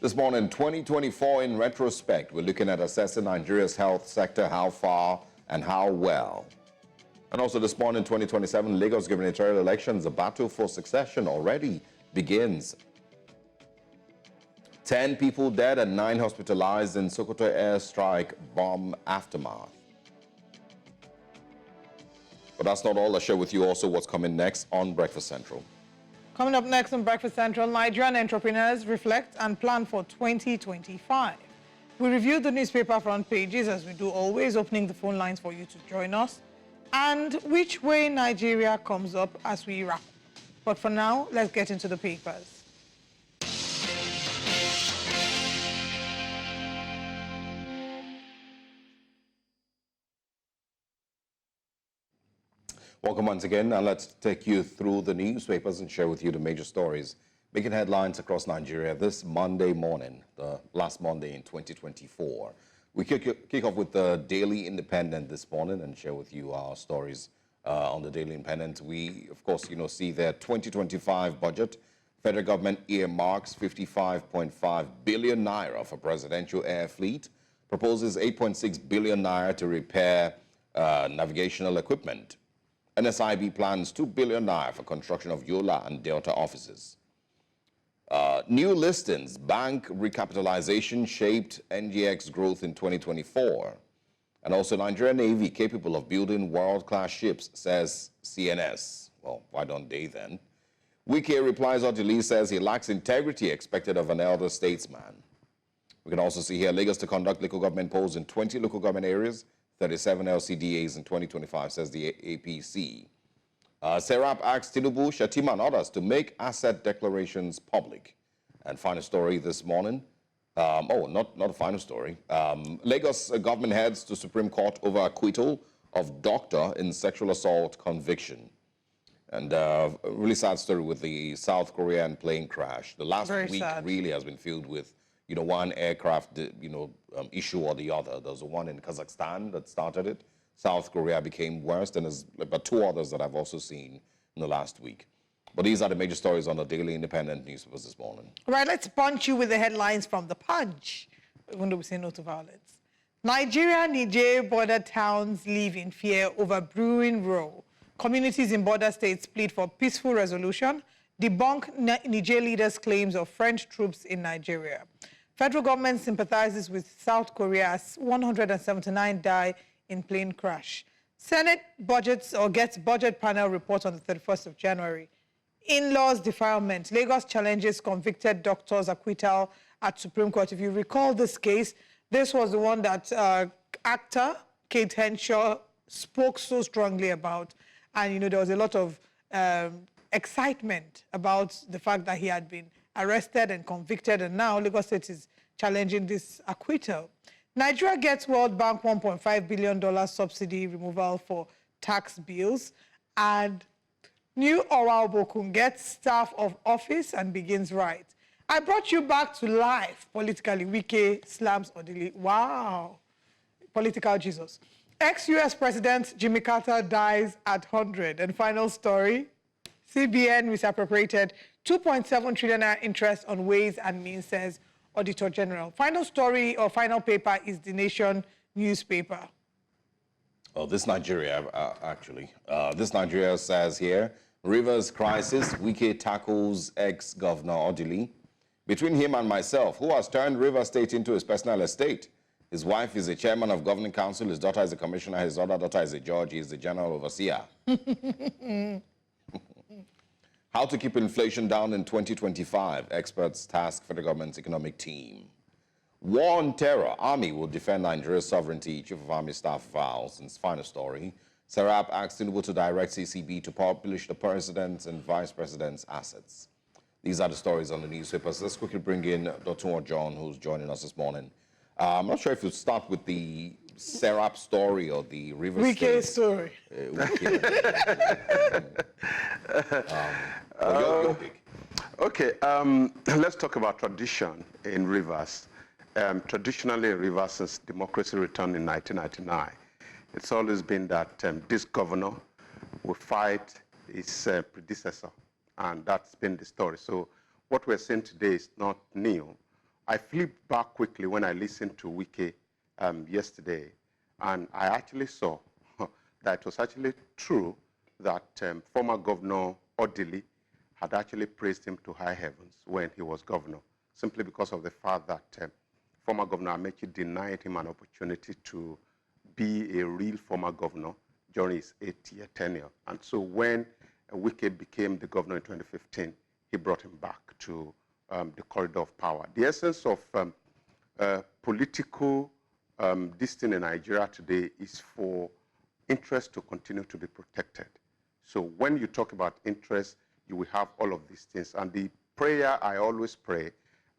This morning, 2024 in retrospect, we're looking at assessing Nigeria's health sector, how far and how well. And also this morning, 2027 Lagos gubernatorial elections, the battle for succession already begins. 10 people dead and 9 hospitalized in Sokoto airstrike bomb aftermath. But that's not all. I'll share with you also what's coming next on Breakfast Central. Coming up next on Breakfast Central, Nigerian entrepreneurs reflect and plan for 2025. We review the newspaper front pages, as we do always, opening the phone lines for you to join us, and which way Nigeria comes up as we wrap. But for now, let's get into the papers. Welcome once again, and let's take you through the newspapers and share with you the major stories making headlines across Nigeria this Monday morning, the last Monday in 2024. We kick off with the Daily Independent this morning and share with you our stories on the Daily Independent. We, of course, you know, see their 2025 budget. Federal government earmarks 55.5 billion naira for presidential air fleet, proposes 8.6 billion naira to repair navigational equipment. NSIB plans 2 billion naira for construction of Yola and Delta offices. New listings, bank recapitalization shaped NGX growth in 2024. And also Nigerian Navy capable of building world-class ships, says CNS. Well, why don't they then? Wike replies Odili says he lacks integrity expected of an elder statesman. We can also see here Lagos to conduct local government polls in 20 local government areas, 37 LCDAs in 2025, says the APC. Serap asks Tinubu, Shatima and others to make asset declarations public. And final story this morning. Not a final story. Lagos government heads to Supreme Court over acquittal of doctor in sexual assault conviction. And a really sad story with the South Korean plane crash. The last week really has been filled with, one aircraft, issue or the other. There was one in Kazakhstan that started it. South Korea became worse, and there's about 2 others that I've also seen in the last week. But these are the major stories on the Daily Independent newspapers this morning. All right, let's punch you with the headlines from the Punch, even though we say no to violence. Niger border towns live in fear over brewing row. Communities in border states plead for peaceful resolution. Debunk Niger leaders' claims of French troops in Nigeria. Federal government sympathizes with South Korea as 179 die in plane crash. Senate gets budget panel report on the 31st of January. In-laws defilement. Lagos challenges convicted doctor's acquittal at Supreme Court. If you recall this case, this was the one that actor Kate Henshaw spoke so strongly about. And, there was a lot of excitement about the fact that he had been arrested and convicted. And now Lagos State is challenging this acquittal. Nigeria gets World Bank $1.5 billion subsidy removal for tax bills. And new Oral Bokun gets staff of office and begins right. I brought you back to life politically. Wike slams Odili. Wow. Political Jesus. Ex-US President Jimmy Carter dies at 100. And final story, CBN misappropriated 2.7 trillion interest on Ways and Means, says Auditor General. Final story or final paper is The Nation newspaper. Oh, this Nigeria, actually. This Nigeria says here, Rivers crisis, Wike tackles ex-governor Odili. Between him and myself, who has turned Rivers State into his personal estate? His wife is the chairman of governing council, his daughter is a commissioner, his other daughter is a judge, he is the general overseer. How to keep inflation down in 2025, experts task federal government's economic team. War on terror, Army will defend Nigeria's sovereignty, Chief of Army Staff vows. And final story, Serap asks Tinubu to direct CCB to publish the president's and vice president's assets. These are the stories on the newspapers. Let's quickly bring in Dr. John, who's joining us this morning. I'm not sure if you start with the Serap story or the River Wike State story. Your pick. Okay, let's talk about tradition in Rivers. Traditionally in Rivers, since democracy returned in 1999, it's always been that this governor will fight his predecessor, and that's been the story. So what we're saying today is not new. I flipped back quickly when I listened to Wike yesterday, and I actually saw that it was actually true that former Governor Odili had actually praised him to high heavens when he was governor, simply because of the fact that former Governor Amechi denied him an opportunity to be a real former governor during his 8-year tenure. And so when Wike became the governor in 2015, he brought him back to the corridor of power. The essence of political this thing in Nigeria today is for interest to continue to be protected. So when you talk about interest, you will have all of these things. And the prayer I always pray,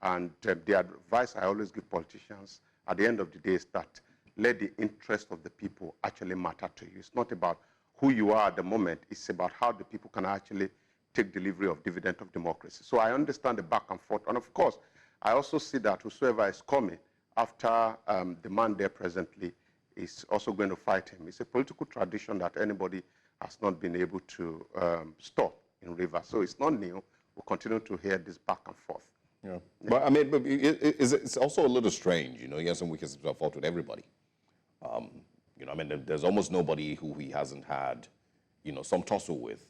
and the advice I always give politicians at the end of the day is that let the interest of the people actually matter to you. It's not about who you are at the moment. It's about how the people can actually take delivery of dividend of democracy. So I understand the back and forth. And of course, I also see that whosoever is coming after the man there presently is also going to fight him. It's a political tradition that anybody has not been able to stop in Rivers. So it's not new. We'll continue to hear this back and forth. Yeah. But I mean, it's also a little strange, he has some weaknesses to fault with everybody. I mean, there's almost nobody who he hasn't had, some tussle with,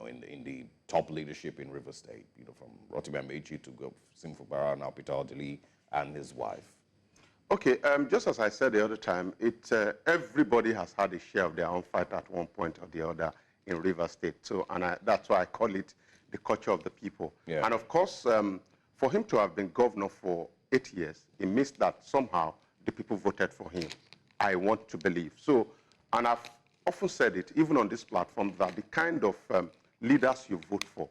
in the top leadership in River State, from Rotimi Amechi to Simfubara, now Peter Dele, and his wife. Okay, just as I said the other time, everybody has had a share of their own fight at one point or the other in River State. So, that's why I call it the culture of the people. Yeah. And of course, for him to have been governor for 8 years, it means that somehow the people voted for him. I want to believe. So, and I've often said it, even on this platform, that the kind of leaders you vote for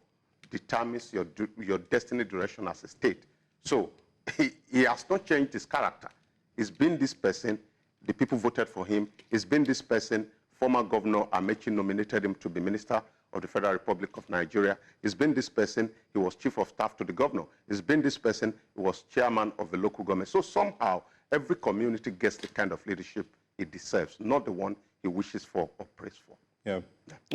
determines your destiny direction as a state. So, he has not changed his character. He's been this person, the people voted for him. He's been this person, former Governor Amechi nominated him to be Minister of the Federal Republic of Nigeria. He's been this person, he was Chief of Staff to the Governor. He's been this person, he was Chairman of the local government. So somehow, every community gets the kind of leadership it deserves, not the one he wishes for or prays for. Yeah.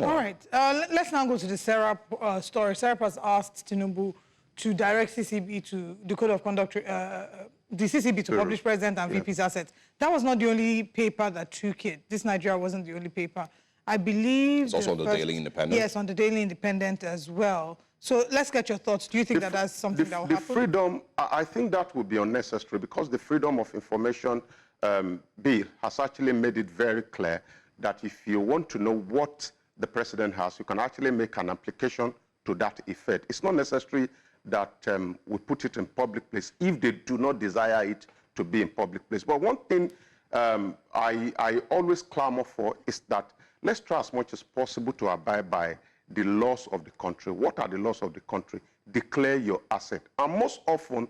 All right, let's now go to the Serap story. Serap has asked Tinubu to direct CCB to the Code of Conduct, the CCB to publish President and VP's assets. That was not the only paper that took it. This Nigeria wasn't the only paper. I believe it's also on the Daily Independent. Yes, on the Daily Independent as well. So let's get your thoughts. Do you think that that's something that will happen? The freedom, I think that would be unnecessary because the Freedom of Information Bill has actually made it very clear that if you want to know what the president has, you can actually make an application to that effect. It's not necessary that we put it in public place if they do not desire it to be in public place. But one thing I always clamor for is that let's try as much as possible to abide by the laws of the country. What are the laws of the country? Declare your asset. And most often,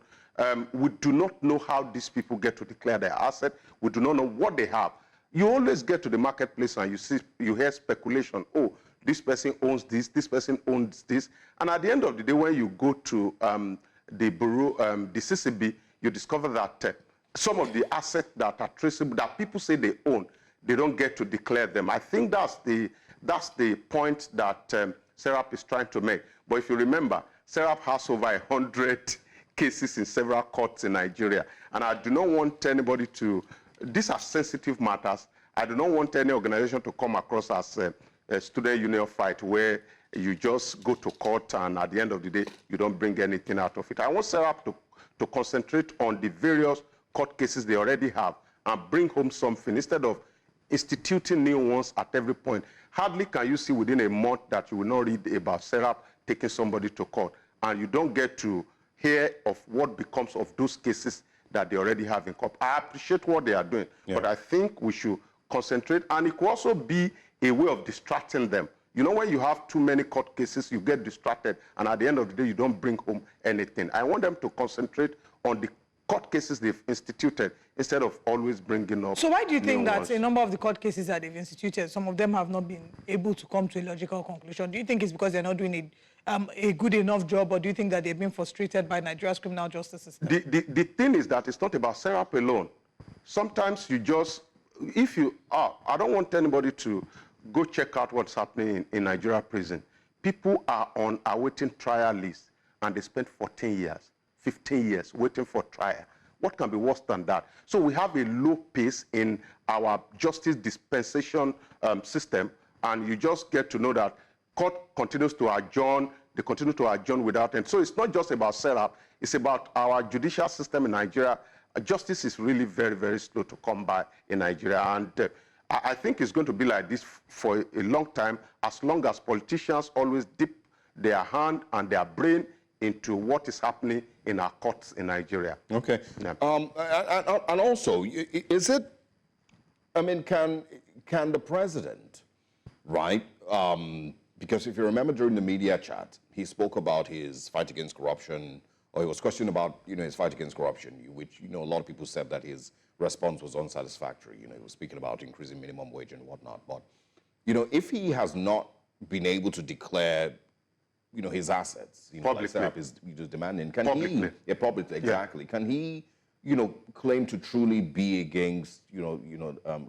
we do not know how these people get to declare their asset. We do not know what they have. You always get to the marketplace and you hear speculation. Oh, this person owns this person owns this. And at the end of the day, when you go to the bureau, the CCB, you discover that some of the assets that are traceable, that people say they own, they don't get to declare them. I think that's the point that Serap is trying to make. But if you remember, Serap has over 100 cases in several courts in Nigeria. And I do not want anybody to, these are sensitive matters. I do not want any organization to come across as a student union fight where you just go to court and at the end of the day, you don't bring anything out of it. I want Serap to concentrate on the various court cases they already have and bring home something instead of instituting new ones at every point. Hardly can you see within a month that you will not read about Serap taking somebody to court, and you don't get to hear of what becomes of those cases that they already have in court. I appreciate what they are doing, but I think we should concentrate, and it could also be a way of distracting them. You know, when you have too many court cases, you get distracted, and at the end of the day, you don't bring home anything. I want them to concentrate on the court cases they've instituted instead of always bringing up. So why do you think that ones. a number of the court cases that they've instituted, some of them have not been able to come to a logical conclusion? Do you think it's because they're not doing a good enough job, or do you think that they've been frustrated by Nigeria's criminal justice system? The thing is that it's not about Serap alone. Sometimes you just, if you are, I don't want anybody to go check out what's happening in Nigeria prison. People are on awaiting trial list, and they spent 14 years. 15 years waiting for trial. What can be worse than that? So we have a low pace in our justice dispensation system, and you just get to know that court continues to adjourn, they continue to adjourn without end. So it's not just about Serap, it's about our judicial system in Nigeria. Justice is really very, very slow to come by in Nigeria, and I think it's going to be like this for a long time, as long as politicians always dip their hand and their brain into what is happening in our courts in Nigeria. Okay. Yeah. And also, is it, I mean, can the president, right, because if you remember during the media chat, he spoke about his fight against corruption, or he was questioned about, his fight against corruption, which, a lot of people said that his response was unsatisfactory. He was speaking about increasing minimum wage and whatnot. But, if he has not been able to declare his assets, publicly, like Serap is demanding. Can publicly. he? Publicly, exactly. Yeah. Can he, claim to truly be against,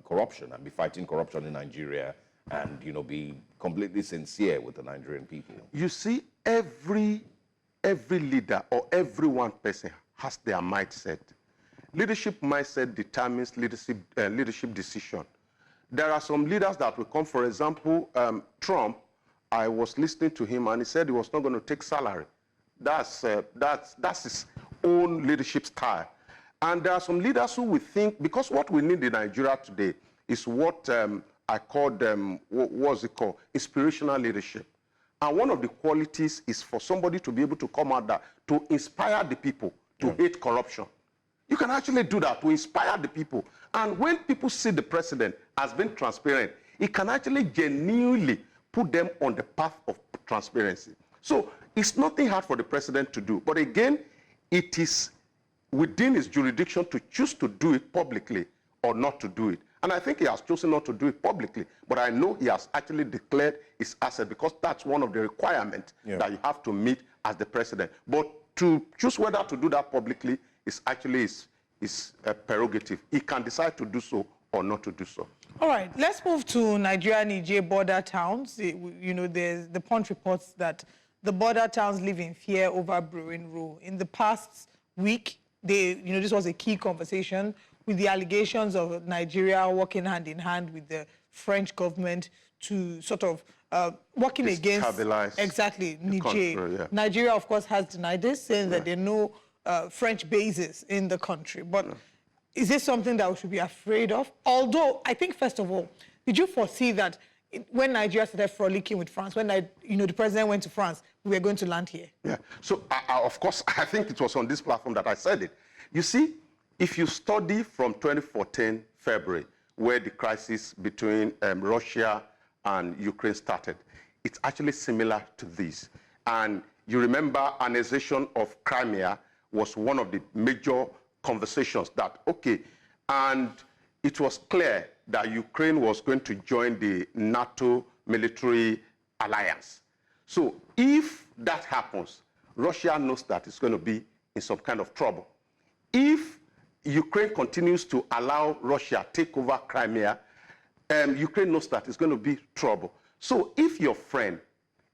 corruption and be fighting corruption in Nigeria and, be completely sincere with the Nigerian people? You see, every leader or every one person has their mindset. Leadership mindset determines leadership decision. There are some leaders that will come, for example, Trump I was listening to him, and he said he was not going to take salary. That's his own leadership style. And there are some leaders who will think, because what we need in Nigeria today is what I called, what's it called? Inspirational leadership. And one of the qualities is for somebody to be able to come out there to inspire the people to hate corruption. You can actually do that, to inspire the people. And when people see the president as being transparent, it can actually genuinely put them on the path of transparency. So it's nothing hard for the president to do. But again, it is within his jurisdiction to choose to do it publicly or not to do it. And I think he has chosen not to do it publicly. But I know he has actually declared his asset, because that's one of the requirements that you have to meet as the president. But to choose whether to do that publicly is actually his prerogative. He can decide to do so or not to do so. All right, let's move to Nigeria-Niger border towns. You know, there's the Punch reports that the border towns live in fear over brewing rule. In the past week, this was a key conversation with the allegations of Nigeria working hand in hand with the French government to sort of working against exactly Niger. Country, Nigeria, of course, has denied this, saying that there are no French bases in the country. But is this something that we should be afraid of? Although, I think, first of all, did you foresee that when Nigeria started frolicking with France, when the president went to France, we were going to land here? Yeah. So, of course, I think it was on this platform that I said it. You see, if you study from 2014 February, where the crisis between Russia and Ukraine started, it's actually similar to this. And you remember annexation of Crimea was one of the major conversations that, and it was clear that Ukraine was going to join the NATO military alliance. So if that happens, Russia knows that it's going to be in some kind of trouble. If Ukraine continues to allow Russia take over Crimea, Ukraine knows that it's going to be trouble. So if your friend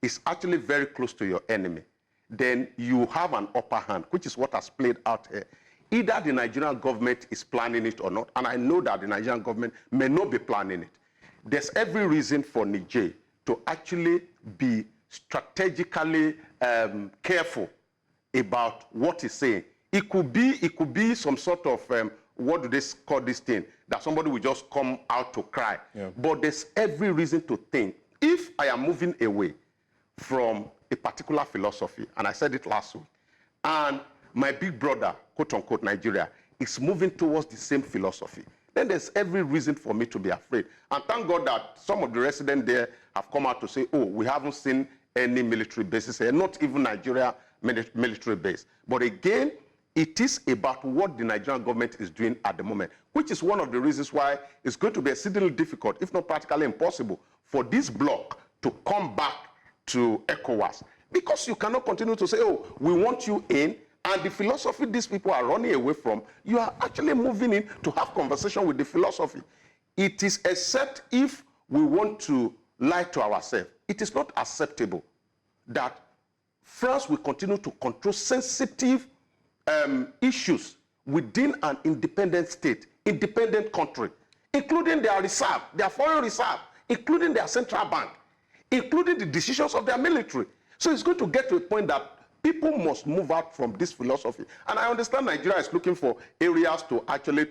is actually very close to your enemy, then you have an upper hand, which is what has played out here. Either the Nigerian government is planning it or not, and I know that the Nigerian government may not be planning it. There's every reason for Niger to actually be strategically careful about what he's saying. It could be some sort of, what do they call this thing, that somebody will just come out to cry. But there's every reason to think, if I am moving away from a particular philosophy, and I said it last week, and my big brother, quote unquote, Nigeria, is moving towards the same philosophy, then there's every reason for me to be afraid. And thank God that some of the residents there have come out to say, oh, we haven't seen any military bases here, not even Nigeria military base. But again, it is about what the Nigerian government is doing at the moment, which is one of the reasons why it's going to be exceedingly difficult, if not practically impossible, for this bloc to come back to ECOWAS. Because you cannot continue to say, oh, we want you in, and the philosophy these people are running away from, you are actually moving in to have conversation with the philosophy. It is, except if we want to lie to ourselves, it is not acceptable that France will continue to control sensitive issues within an independent state, independent country, including their reserve, their foreign reserve, including their central bank, including the decisions of their military. So it's going to get to a point that people must move out from this philosophy. And I understand Nigeria is looking for areas to actually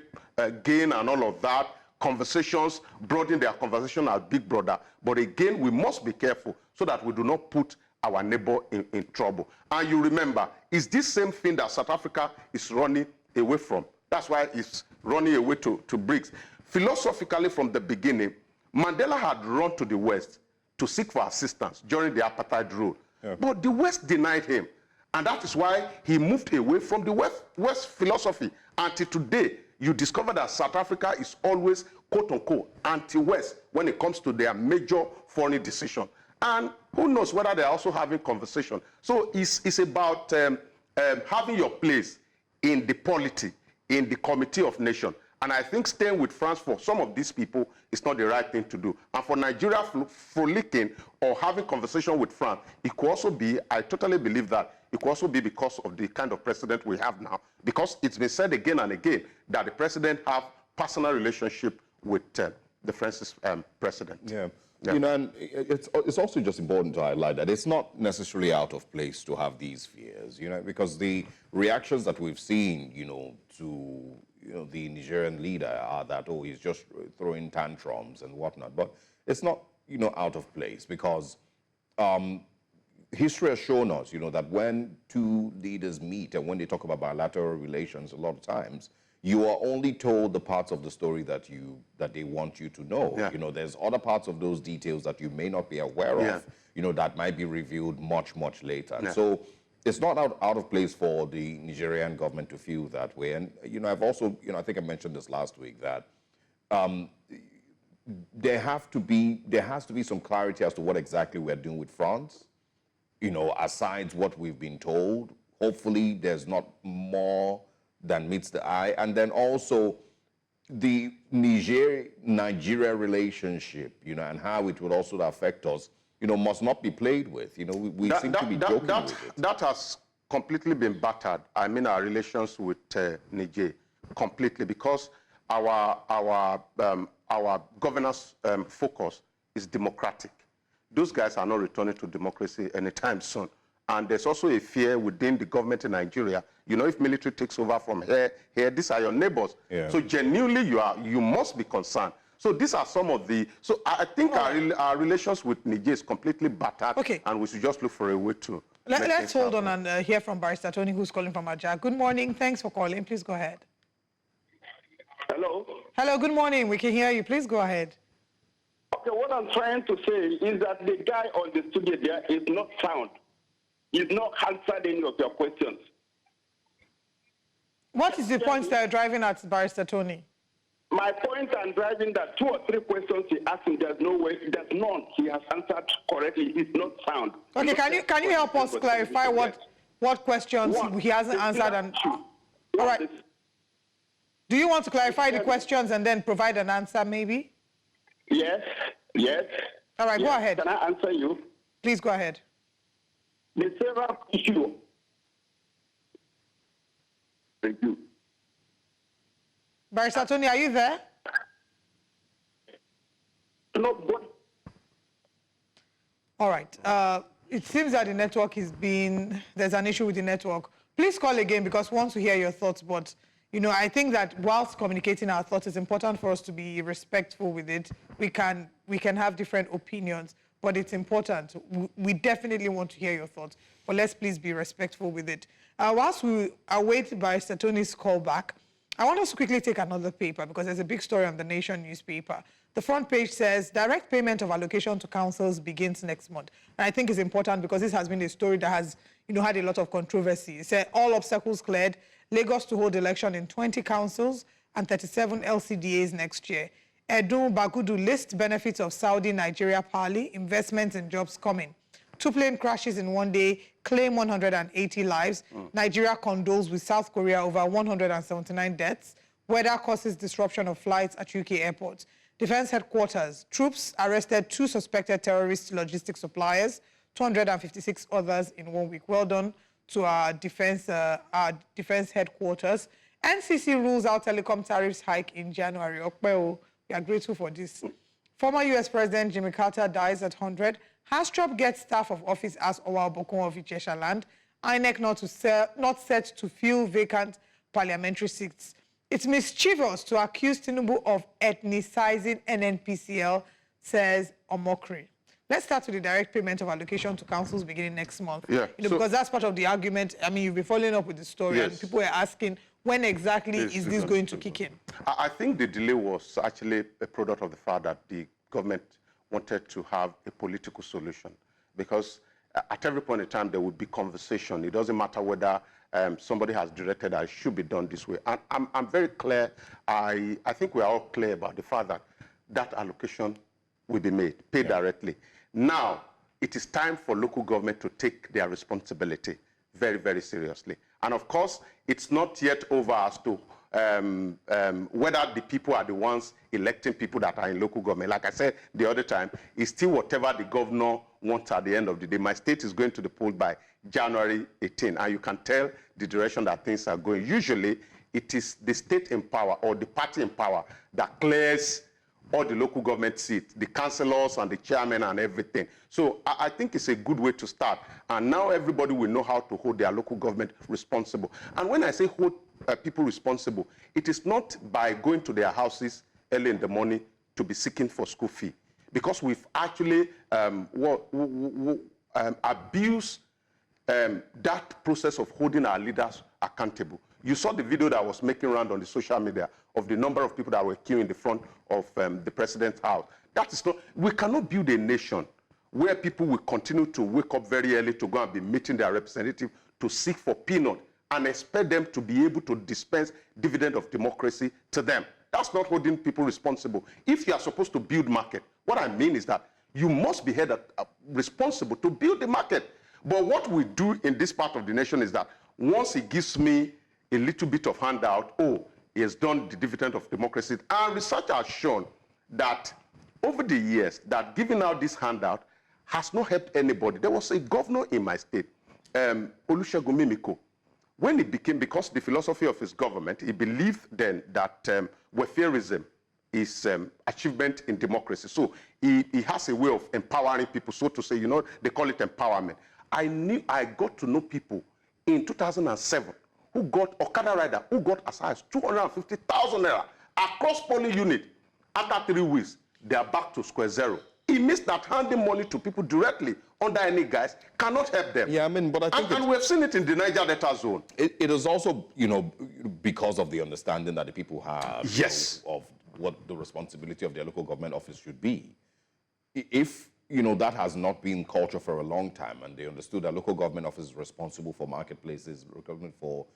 gain and all of that, conversations, broaden their conversation as big brother. But again, we must be careful so that we do not put our neighbor in trouble. And you remember, it's this same thing that South Africa is running away from. That's why it's running away to BRICS. Philosophically, from the beginning, Mandela had run to the West to seek for assistance during the apartheid rule. But the West denied him. And that is why he moved away from the West philosophy. Until today, you discover that South Africa is always, quote unquote, anti-West when it comes to their major foreign decision. And who knows whether they're also having conversation. So it's about having your place in the polity, in the Committee of Nations. And I think staying with France for some of these people is not the right thing to do. And for Nigeria frolicking or having conversation with France, it could also be, I totally believe that, it could also be because of the kind of president we have now. Because it's been said again and again that the president have personal relationship with the French president. You know, and it's also just important to highlight that it's not necessarily out of place to have these fears, you know, because the reactions that we've seen, you know, to the Nigerian leader are that, oh, he's just throwing tantrums and whatnot. But it's not, you know, out of place because history has shown us, you know, that when two leaders meet and when they talk about bilateral relations, a lot of times you are only told the parts of the story that they want you to know. Yeah. You know, there's other parts of those details that you may not be aware of, you know, that might be revealed much, much later. Yeah. So it's not out of place for the Nigerian government to feel that way. And, you know, I've also, you know, I think I mentioned this last week that there has to be some clarity as to what exactly we're doing with France, you know, aside what we've been told. Hopefully there's not more than meets the eye. And then also the Nigeria relationship, you know, and how it would also affect us, you know, must not be played with. You know, we seem to be joking with it. That has completely been battered. I mean, our relations with Niger completely, because our governance focus is democratic. Those guys are not returning to democracy anytime soon. And there's also a fear within the government in Nigeria. You know, if military takes over from here, these are your neighbors. Yeah. So genuinely, you must be concerned. So these are some of the. So I think our relations with Niger is completely battered. Okay. And we should just look for a way to. Let's hold on and hear from Barrister Tony, who's calling from Aja. Good morning. Thanks for calling. Please go ahead. Hello. Hello. Good morning. We can hear you. Please go ahead. Okay. What I'm trying to say is that the guy on the studio there is not sound. He's not answered any of your questions. What is the point that you're driving at, Barrister Tony? My point I'm driving that 2 or 3 questions he asked him, there's none he has answered correctly. It's not sound. Okay, can you help us clarify what questions he hasn't answered? And all right. Do you want to clarify the questions and then provide an answer, maybe? Yes. All right, yes. Go ahead. Can I answer you? Please go ahead. The several issue. Thank you. Barrister Tony, are you there? No, but... All right. It seems that the network there's an issue with the network. Please call again because we want to hear your thoughts. But, you know, I think that whilst communicating our thoughts, it's important for us to be respectful with it. We can have different opinions, but it's important. We definitely want to hear your thoughts, but let's please be respectful with it. Whilst we await Barrister Tony's call back, I want us to quickly take another paper because there's a big story on the Nation newspaper. The front page says, direct payment of allocation to councils begins next month. And I think it's important because this has been a story that has, you know, had a lot of controversy. It said, all obstacles cleared, Lagos to hold election in 20 councils and 37 LCDAs next year. Edun Bagudu lists benefits of Saudi-Nigeria parley, investments and jobs coming. 2 plane crashes in one day, claim 180 lives. Nigeria condoles with South Korea over 179 deaths. Weather causes disruption of flights at UK airports. Defense headquarters, troops arrested 2 suspected terrorist logistics suppliers, 256 others in 1 week. Well done to our defense headquarters. NCC rules out telecom tariffs hike in January. We are grateful for this. Former U.S. President Jimmy Carter dies at 100. Hastrop gets staff of office as Owa Obokun of Ijesha land. INEC not set to fill vacant parliamentary seats. It's mischievous to accuse Tinubu of ethnicizing NNPCL, says Omokri. Let's start with the direct payment of allocation to councils beginning next month. Yeah, you know, because that's part of the argument. I mean, you'll be following up with the story, yes. And people were asking, when exactly is this going to kick in? I think the delay was actually a product of the fact that the government wanted to have a political solution, because at every point in time there would be conversation. It doesn't matter whether somebody has directed that it should be done this way. And I'm very clear. I think we are all clear about the fact that that allocation will be made, paid directly. Now, it is time for local government to take their responsibility very, very seriously. And of course, it's not yet over as to whether the people are the ones electing people that are in local government. Like I said the other time, it's still whatever the governor wants at the end of the day. My state is going to the poll by January 18, and you can tell the direction that things are going. Usually, it is the state in power or the party in power that clears all the local government seats, the councillors and the chairmen and everything. So I think it's a good way to start. And now everybody will know how to hold their local government responsible. And when I say hold people responsible, it is not by going to their houses early in the morning to be seeking for school fee. Because we've actually abused that process of holding our leaders accountable. You saw the video that was making around on the social media of the number of people that were queuing in the front of the president's house. That is not, we cannot build a nation where people will continue to wake up very early to go and be meeting their representative to seek for peanut and expect them to be able to dispense dividend of democracy to them. That's not holding people responsible. If you are supposed to build market, what I mean is that you must be held responsible to build the market. But what we do in this part of the nation is that once he gives me a little bit of handout, oh, he has done the dividend of democracy. And research has shown that over the years, that giving out this handout has not helped anybody. There was a governor in my state, Olusegun Mimiko. When he became, because the philosophy of his government, he believed then that welfareism is achievement in democracy. So he has a way of empowering people, so to say, you know, they call it empowerment. I got to know people in 2007 who got Okada rider, who got as high as 250,000 naira across polling unit. After 3 weeks, they are back to square zero. It means that handing money to people directly under any guise cannot help them. Yeah, I mean, but I think and we've seen it in the Niger Delta zone. It is also, you know, because of the understanding that the people have, yes, of what the responsibility of their local government office should be. If, you know, that has not been culture for a long time, and they understood that local government office is responsible for marketplaces, recruitment for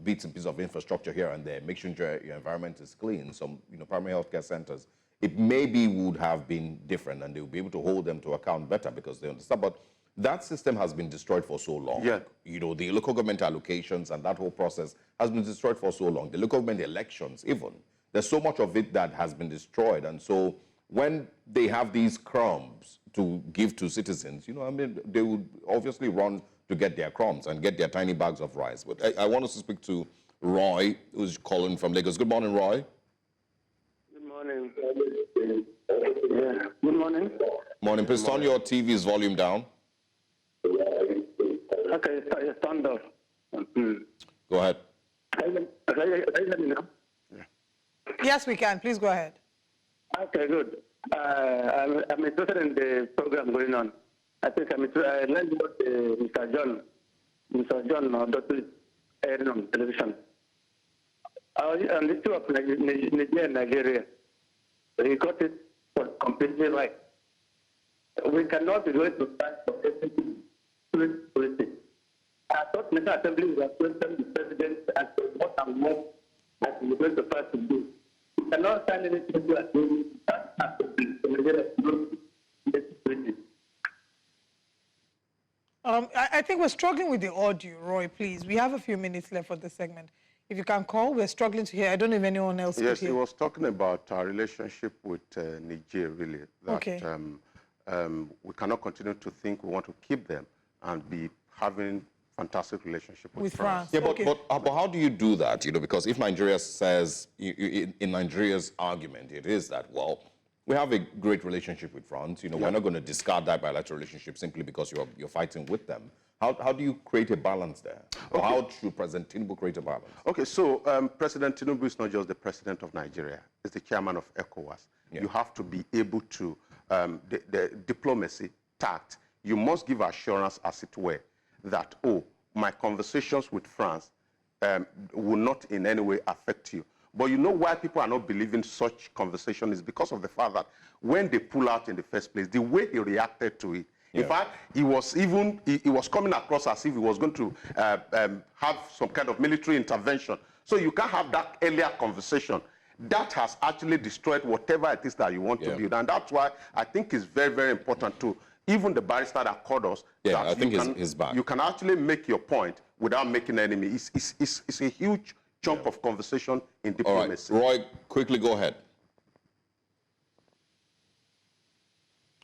bits and pieces of infrastructure here and there, make sure your environment is clean, some, you know, primary healthcare centers, it maybe would have been different, and they would be able to hold them to account better because they understand. But that system has been destroyed for so long. Yeah. You know, the local government allocations and that whole process has been destroyed for so long. The local government elections, even, there's so much of it that has been destroyed. And so when they have these crumbs to give to citizens, you know, I mean, they would obviously run to get their crumbs and get their tiny bags of rice. But I want us to speak to Roy, who's calling from Lagos. Good morning, Roy. Good morning. Yeah. Good morning. Morning. Please turn your TV's volume down. Okay, it's turned off. Go ahead. Can you hear me now? Yes, we can. Please go ahead. Okay, good. I'm interested in the program going on. I think I learned about Mr. John Dr. airing on television. On the issue of Nigeria, he got it completely right. We cannot be going to start for everything. I thought National Assembly was going to the president as to what and what that we're going to try to do. We cannot sign anything to agree that has to be I think we're struggling with the audio, Roy, please. We have a few minutes left for this segment. If you can call, we're struggling to hear. I don't know if anyone else could hear. Yes, he was talking about our relationship with Niger, really. That, okay. We cannot continue to think we want to keep them and be having fantastic relationship with France. Yeah, but how do you do that? You know, because if Nigeria says, in Nigeria's argument, it is that, well, we have a great relationship with France. You know, we're not going to discard that bilateral relationship simply because you're fighting with them. How do you create a balance there? Or how should President Tinubu create a balance? Okay, so President Tinubu is not just the president of Nigeria. He's the chairman of ECOWAS. Yeah. You have to be able to, the diplomacy, tact, you must give assurance, as it were, that, oh, my conversations with France will not in any way affect you. But you know why people are not believing such conversation is because of the fact that when they pull out in the first place, the way he reacted to it, yeah. In fact, he was coming across as if he was going to have some kind of military intervention. So you can't have that earlier conversation. That has actually destroyed whatever it is that you want to build. And that's why I think it's very, very important to, even the barrister that called us, yeah, I think he's back. You can actually make your point without making an enemy. It's a huge chunk of conversation in diplomacy. All right, Roy, quickly go ahead.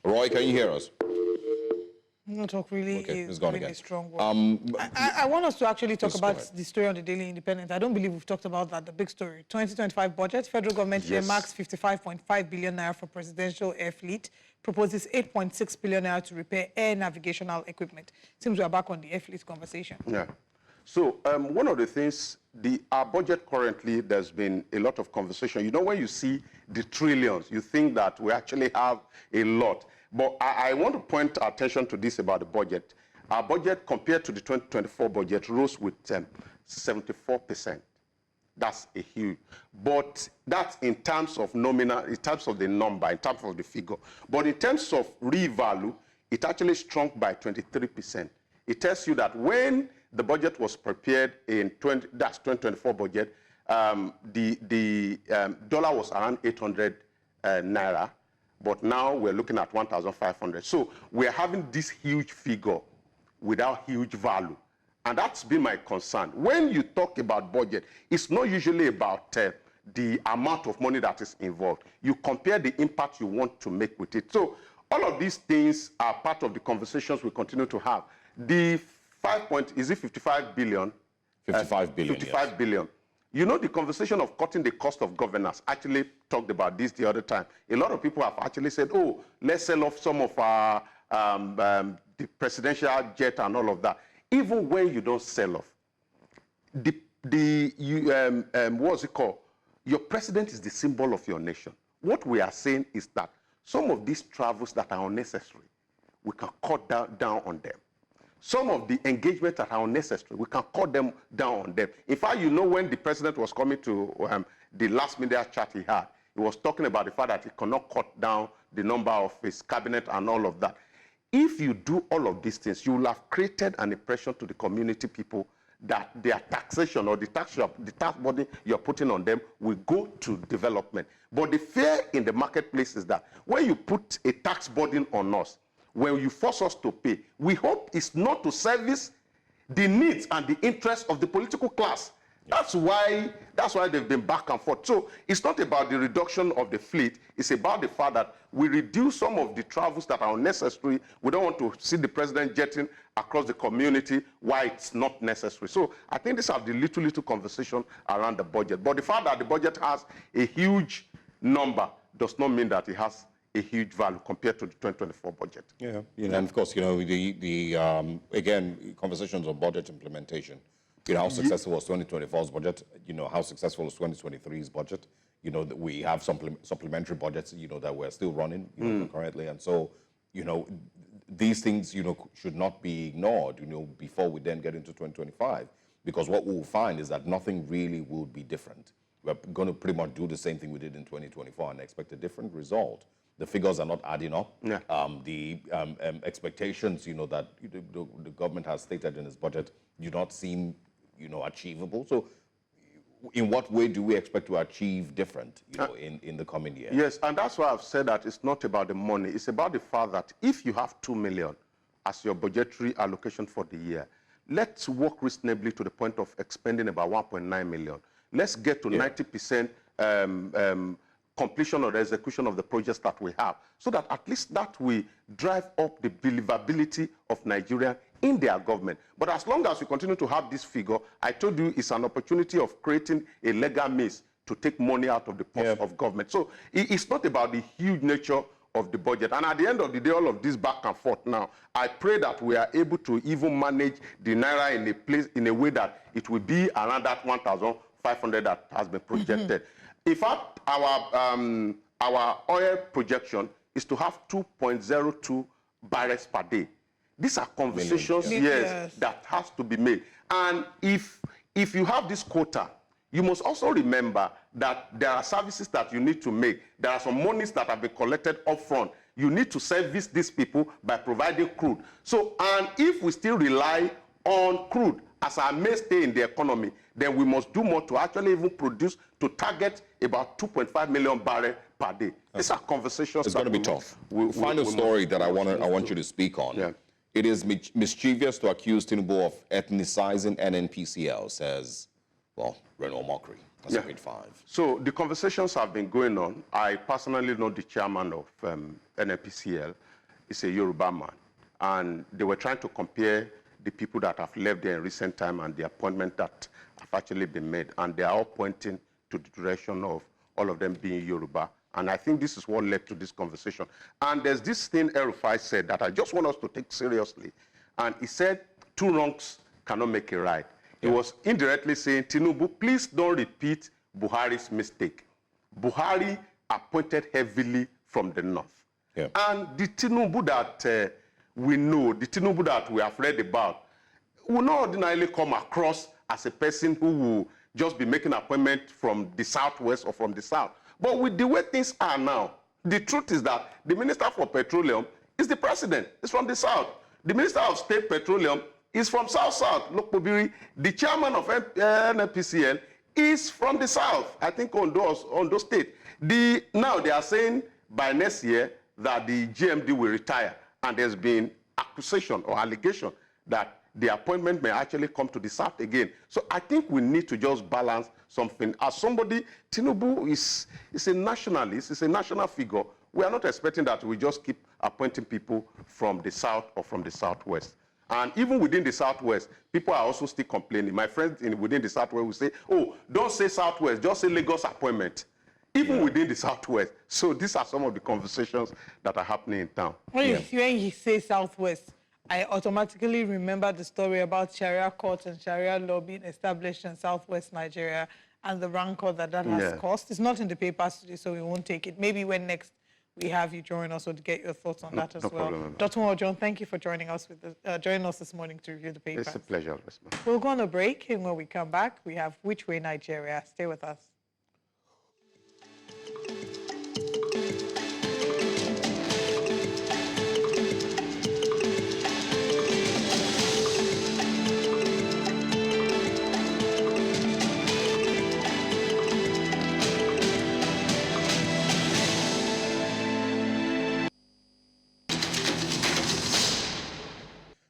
Roy, can you hear us? No talk really Okay, it's is gone really again. a strong word. I want us to actually talk Please about go ahead. the story on the Daily Independent. I don't believe we've talked about that, the big story. 2025 budget, federal government Yes. earmarks 55.5 billion naira for presidential air fleet, proposes 8.6 billion naira to repair air navigational equipment. Seems we're back on the air fleet conversation. Yeah. So one of the things, our budget currently, there's been a lot of conversation. You know, when you see the trillions, you think that we actually have a lot. But I want to point attention to this about the budget. Our budget compared to the 2024 budget rose with 74%. That's a huge. But that's in terms of nominal, in terms of the number, in terms of the figure. But in terms of real value, it actually shrunk by 23%. It tells you that when the budget was prepared in 2024 budget, the dollar was around 800 naira, but now we're looking at 1,500. So we're having this huge figure without huge value. And that's been my concern. When you talk about budget, it's not usually about the amount of money that is involved. You compare the impact you want to make with it. So all of these things are part of the conversations we continue to have. The 55 billion? 55 billion, 55 yes. billion. You know, the conversation of cutting the cost of governance, actually talked about this the other time. A lot of people have actually said, oh, let's sell off some of our the presidential jet and all of that. Even when you don't sell off, what's it called? Your president is the symbol of your nation. What we are saying is that some of these travels that are unnecessary, we can cut down on them. Some of the engagements that are unnecessary, we can cut them down on them. In fact, you know, when the president was coming to the last media chat he had, he was talking about the fact that he cannot cut down the number of his cabinet and all of that. If you do all of these things, you will have created an impression to the community people that their taxation or the tax burden you're putting on them will go to development. But the fear in the marketplace is that when you put a tax burden on us, when you force us to pay, we hope it's not to service the needs and the interests of the political class. That's why they've been back and forth. So it's not about the reduction of the fleet. It's about the fact that we reduce some of the travels that are unnecessary. We don't want to see the president jetting across the community why it's not necessary. So I think these are the little conversation around the budget. But the fact that the budget has a huge number does not mean that it has a huge value compared to the 2024 budget. Yeah, you know, and of course, you know, again, conversations on budget implementation. You know, how successful was 2024's budget? You know, how successful was 2023's budget? You know, that we have supplementary budgets, you know, that we're still running, you know, currently. And so, you know, these things, you know, should not be ignored, you know, before we then get into 2025. Because what we'll find is that nothing really will be different. We're going to pretty much do the same thing we did in 2024 and expect a different result. The figures are not adding up. Yeah. The expectations, you know, that the government has stated in its budget do not seem, you know, achievable. So in what way do we expect to achieve different, you know, in the coming year? Yes, and that's why I've said that it's not about the money. It's about the fact that if you have 2 million as your budgetary allocation for the year, let's work reasonably to the point of expending about 1.9 million. Let's get to 90% completion or the execution of the projects that we have, so that at least that will drive up the believability of Nigeria in their government. But as long as we continue to have this figure, I told you it's an opportunity of creating a legal means to take money out of the purse of government. So it's not about the huge nature of the budget. And at the end of the day, all of this back and forth now, I pray that we are able to even manage the Naira in a way that it will be around that 1,500 that has been projected. In fact, our oil projection is to have 2.02 barrels per day. These are conversations, that has to be made. And if you have this quota, you must also remember that there are services that you need to make. There are some monies that have been collected upfront. You need to service these people by providing crude. So, and if we still rely on crude as our mainstay in the economy, then we must do more to actually even produce, to target about 2.5 million barrels per day. These are conversations. It's going to be tough. Final story that I want you to speak on. Yeah. It is mischievous to accuse Tinubu of ethnicizing NNPCL, says, well, Renault Mockery. That's a grade 5. So the conversations have been going on. I personally know the chairman of NNPCL. He's a Yoruba man. and they were trying to compare the people that have left there in recent time and the appointment that have actually been made, and they are all pointing to the direction of all of them being Yoruba. And I think this is what led to this conversation. And there's this thing El-Rufai said that I just want us to take seriously. And he said, 2 wrongs cannot make a right. He was indirectly saying, Tinubu, please don't repeat Buhari's mistake. Buhari appointed heavily from the north. Yeah. And the Tinubu that we know, the Tinubu that we have read about, will not ordinarily come across as a person who will just be making appointment from the southwest or from the south. But with the way things are now, the truth is that the Minister for Petroleum is the president. It's from the south. The Minister of State Petroleum is from South-South, Lokpobiri. The chairman of NPCL is from the south, I think Ondo State. Now they are saying by next year that the GMD will retire, and there's been accusation or allegation that the appointment may actually come to the south again. So I think we need to just balance something. As somebody, Tinubu is a nationalist, is a national figure. We are not expecting that we just keep appointing people from the south or from the southwest. And even within the southwest, people are also still complaining. My friends within the southwest will say, oh, don't say southwest, just say Lagos appointment. Even within the southwest. So these are some of the conversations that are happening in town. When you say southwest, I automatically remember the story about Sharia courts and Sharia law being established in southwest Nigeria and the rancor that has caused. It's not in the papers today, so we won't take it. Maybe when next we have you join us, or to get your thoughts on that as well. Dr. John, thank you for joining us joining us this morning to review the papers. It's a pleasure. We'll go on a break, and when we come back, we have Which Way Nigeria. Stay with us.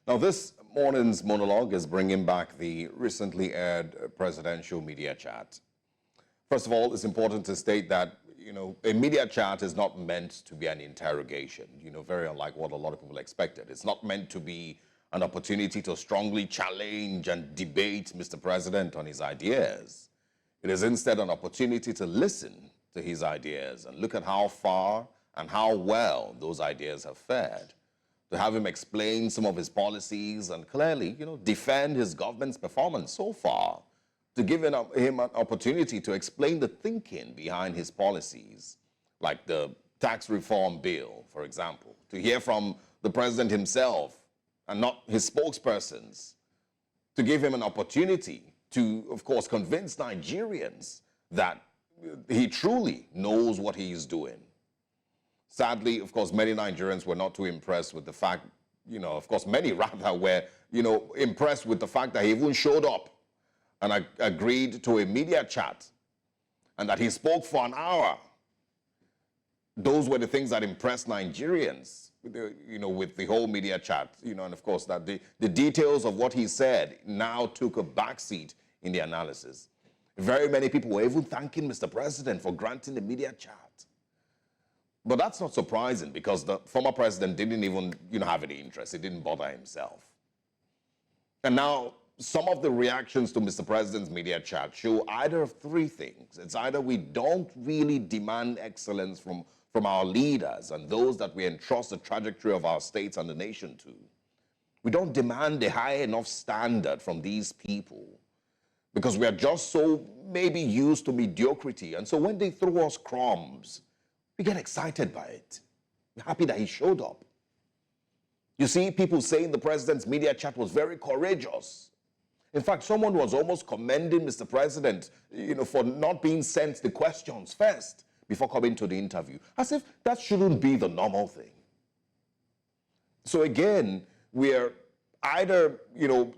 Now, this morning's monologue is bringing back the recently aired presidential media chat. First of all, it's important to state that, a media chat is not meant to be an interrogation, very unlike what a lot of people expected. It's not meant to be an opportunity to strongly challenge and debate Mr. President on his ideas. It is instead an opportunity to listen to his ideas and look at how far and how well those ideas have fared, to have him explain some of his policies and clearly, defend his government's performance so far, to give him an opportunity to explain the thinking behind his policies, like the tax reform bill, for example, to hear from the president himself and not his spokespersons, to give him an opportunity to, of course, convince Nigerians that he truly knows what he is doing. Sadly, of course, many Nigerians were not too impressed with the fact, of course, many rather were, impressed with the fact that he even showed up and agreed to a media chat and that he spoke for an hour. Those were the things that impressed Nigerians, with the whole media chat, and of course that the details of what he said now took a backseat in the analysis. Very many people were even thanking Mr. President for granting the media chat. But that's not surprising because the former president didn't even, have any interest. He didn't bother himself. And now some of the reactions to Mr. President's media chat show either of 3 things. It's either we don't really demand excellence from our leaders and those that we entrust the trajectory of our states and the nation to. We don't demand a high enough standard from these people because we are just so maybe used to mediocrity. And so when they throw us crumbs, we get excited by it. We're happy that he showed up. You see, people saying the president's media chat was very courageous. In fact, someone was almost commending Mr. President, for not being sent the questions first before coming to the interview, as if that shouldn't be the normal thing. So again, we're either,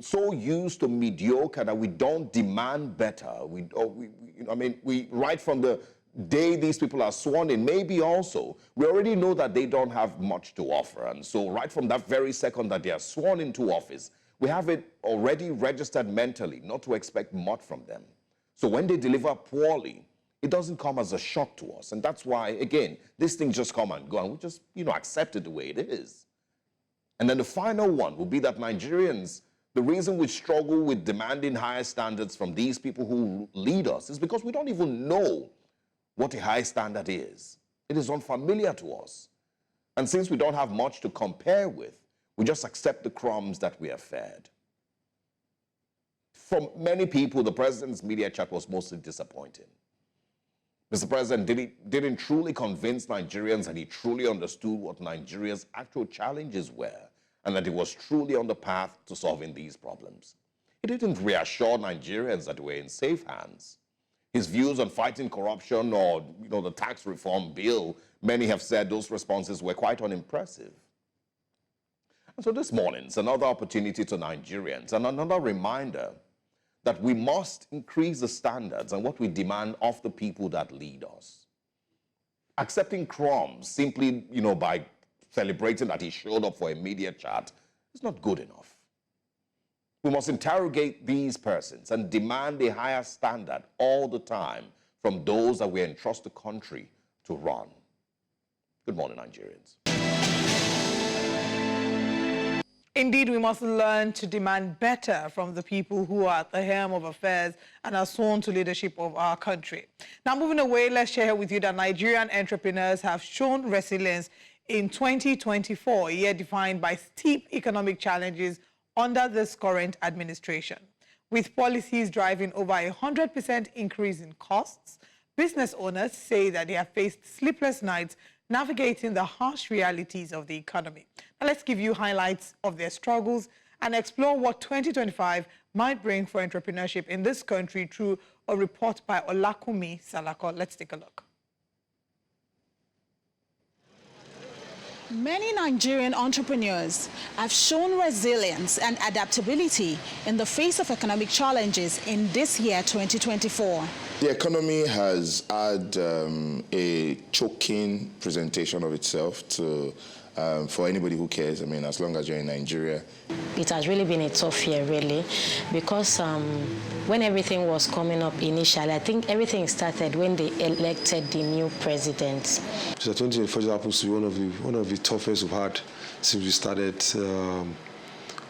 so used to mediocre that we don't demand better. We right from the day these people are sworn in, maybe also, we already know that they don't have much to offer. And so right from that very second that they are sworn into office, we have it already registered mentally not to expect much from them. So when they deliver poorly, it doesn't come as a shock to us. And that's why, again, these things just come and go, and we just, accept it the way it is. And then the final one will be that Nigerians, the reason we struggle with demanding higher standards from these people who lead us is because we don't even know what a high standard is. It is unfamiliar to us. And since we don't have much to compare with, we just accept the crumbs that we are fed. For many people, the president's media chat was mostly disappointing. Mr. President didn't truly convince Nigerians that he truly understood what Nigeria's actual challenges were and that he was truly on the path to solving these problems. He didn't reassure Nigerians that we're in safe hands. His views on fighting corruption or, the tax reform bill, many have said those responses were quite unimpressive. And so this morning is another opportunity to Nigerians and another reminder that we must increase the standards and what we demand of the people that lead us. Accepting crumbs simply, by celebrating that he showed up for a media chat is not good enough. We must interrogate these persons and demand a higher standard all the time from those that we entrust the country to run. Good morning, Nigerians. Indeed, we must learn to demand better from the people who are at the helm of affairs and are sworn to leadership of our country. Now, moving away, let's share with you that Nigerian entrepreneurs have shown resilience in 2024, a year defined by steep economic challenges under this current administration. With policies driving over 100% increase in costs, business owners say that they have faced sleepless nights navigating the harsh realities of the economy. Now let's give you highlights of their struggles and explore what 2025 might bring for entrepreneurship in this country through a report by Olakumi Salako. Let's take a look. Many Nigerian entrepreneurs have shown resilience and adaptability in the face of economic challenges in this year, 2024. The economy has had a choking presentation of itself for anybody who cares. I mean, as long as you're in Nigeria. It has really been a tough year, really, because when everything was coming up initially, I think everything started when they elected the new president. So 2024 happens to be one of the toughest we've had since we started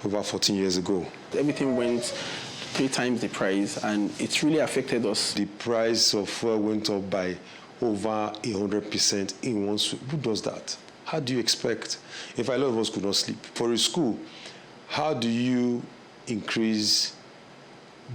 over 14 years ago. Everything went 3 times the price, and it's really affected us. The price of fuel went up by over 100% in one sweep. Who does that? How do you expect? In fact, a lot of us could not sleep. For a school, how do you increase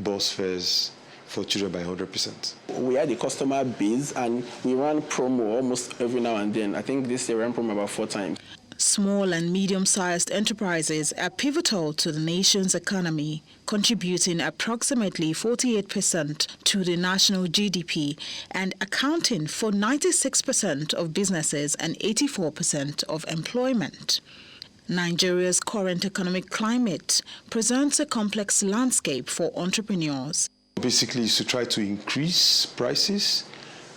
bus fares for children by 100%? We had a customer base, and we ran promo almost every now and then. I think this year we ran promo about 4 times. Small and medium-sized enterprises are pivotal to the nation's economy, contributing approximately 48% to the national GDP and accounting for 96% of businesses and 84% of employment. Nigeria's current economic climate presents a complex landscape for entrepreneurs. Basically, is to try to increase prices,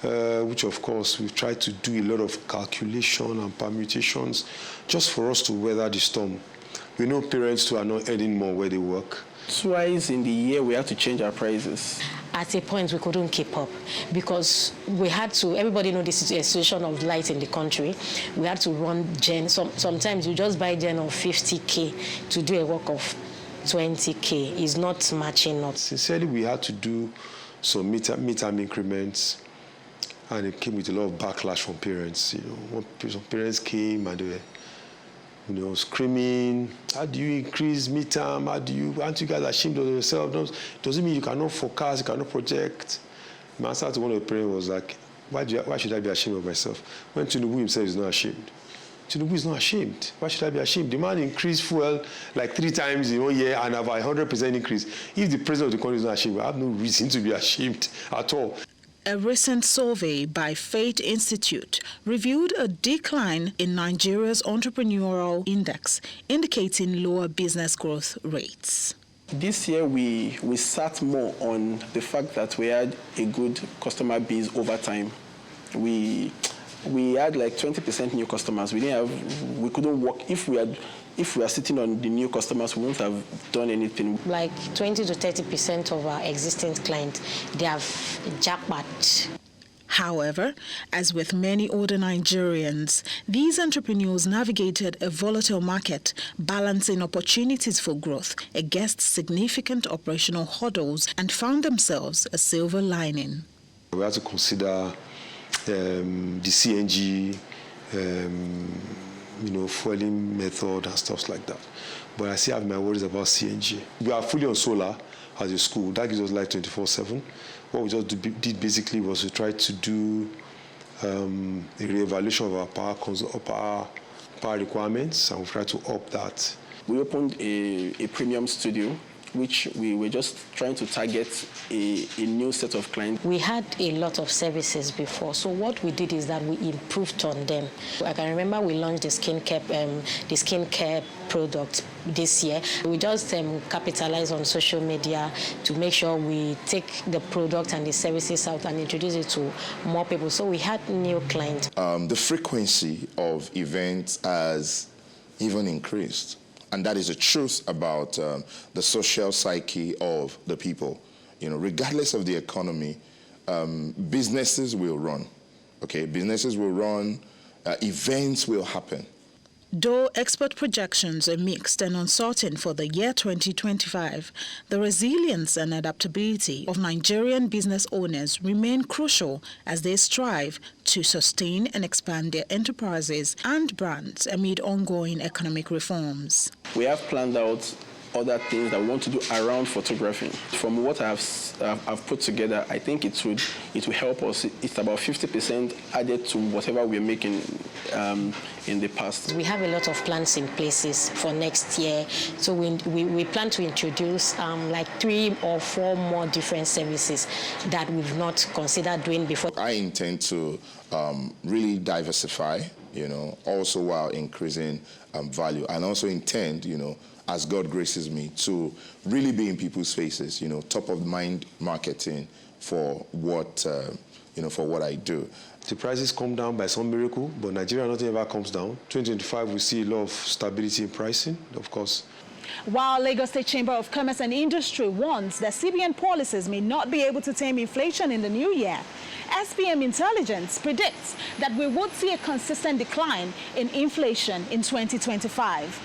which of course we've tried to do a lot of calculation and permutations just for us to weather the storm. We know parents who are not earning more where they work. Twice in the year we had to change our prices. At a point we couldn't keep up because we had to, everybody knows this is a situation of light in the country. We had to run gen, sometimes you just buy gen of 50K to do a work of 20K. Is not matching up. Sincerely, we had to do some midterm increments, and it came with a lot of backlash from parents. Some parents came and they were, screaming, how do you increase midterm? Aren't you guys ashamed of yourselves? Doesn't mean you cannot forecast, you cannot project. My answer to one of the parents was like, why should I be ashamed of myself? When Tinubu himself is not ashamed. Tinubu is not ashamed. Why should I be ashamed? The man increased fuel like 3 times in 1 year and have a 100% increase. If the president of the country is not ashamed, I have no reason to be ashamed at all. A recent survey by Fate Institute revealed a decline in Nigeria's entrepreneurial index, indicating lower business growth rates. This year we sat more on the fact that we had a good customer base over time. We had like 20% new customers. We couldn't work. If we are sitting on the new customers, we wouldn't have done anything. Like 20 to 30% of our existing clients, they have jackpot. However, as with many older Nigerians, these entrepreneurs navigated a volatile market, balancing opportunities for growth against significant operational hurdles, and found themselves a silver lining. We have to consider the CNG, fueling method and stuff like that. But I still have my worries about CNG. We are fully on solar as a school. That gives us light 24/7. What we just did basically was to try to do a re-evaluation of our power requirements, and we tried to up that. We opened a premium studio, which we were just trying to target a new set of clients. We had a lot of services before, so what we did is that we improved on them. I can remember we launched the skincare product this year. We just capitalize on social media to make sure we take the product and the services out and introduce it to more people. So we had new clients. The frequency of events has even increased. And that is the truth about the social psyche of the people. Regardless of the economy, businesses will run. Okay, businesses will run, events will happen. Though export projections are mixed and uncertain for the year 2025, the resilience and adaptability of Nigerian business owners remain crucial as they strive to sustain and expand their enterprises and brands amid ongoing economic reforms. We have planned out other things that we want to do around photography. From what I've put together, I think it will help us. It's about 50% added to whatever we're making in the past. We have a lot of plans in places for next year. So we plan to introduce like 3 or 4 more different services that we've not considered doing before. I intend to really diversify, also while increasing value, and also intend, as God graces me, to really be in people's faces, top of mind marketing for what, for what I do. The prices come down by some miracle, but Nigeria nothing ever comes down. 2025, we see a lot of stability in pricing, of course. While Lagos State Chamber of Commerce and Industry warns that CBN policies may not be able to tame inflation in the new year, SPM Intelligence predicts that we would see a consistent decline in inflation in 2025.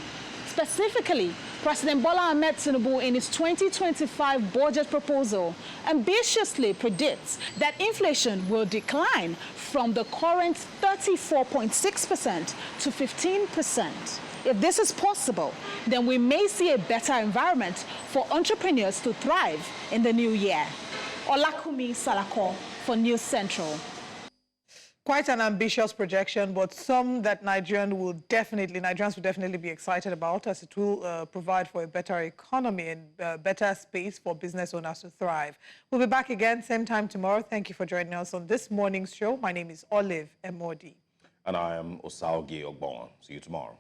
Specifically, President Bola Ahmed Tinubu in his 2025 budget proposal ambitiously predicts that inflation will decline from the current 34.6% to 15%. If this is possible, then we may see a better environment for entrepreneurs to thrive in the new year. Olakumi Salako for News Central. Quite an ambitious projection, but some that Nigerians will definitely be excited about, as it will provide for a better economy and better space for business owners to thrive. We'll be back again same time tomorrow. Thank you for joining us on this morning's show. My name is Olive Emodi. And I am Osaogi Ogbon. See you tomorrow.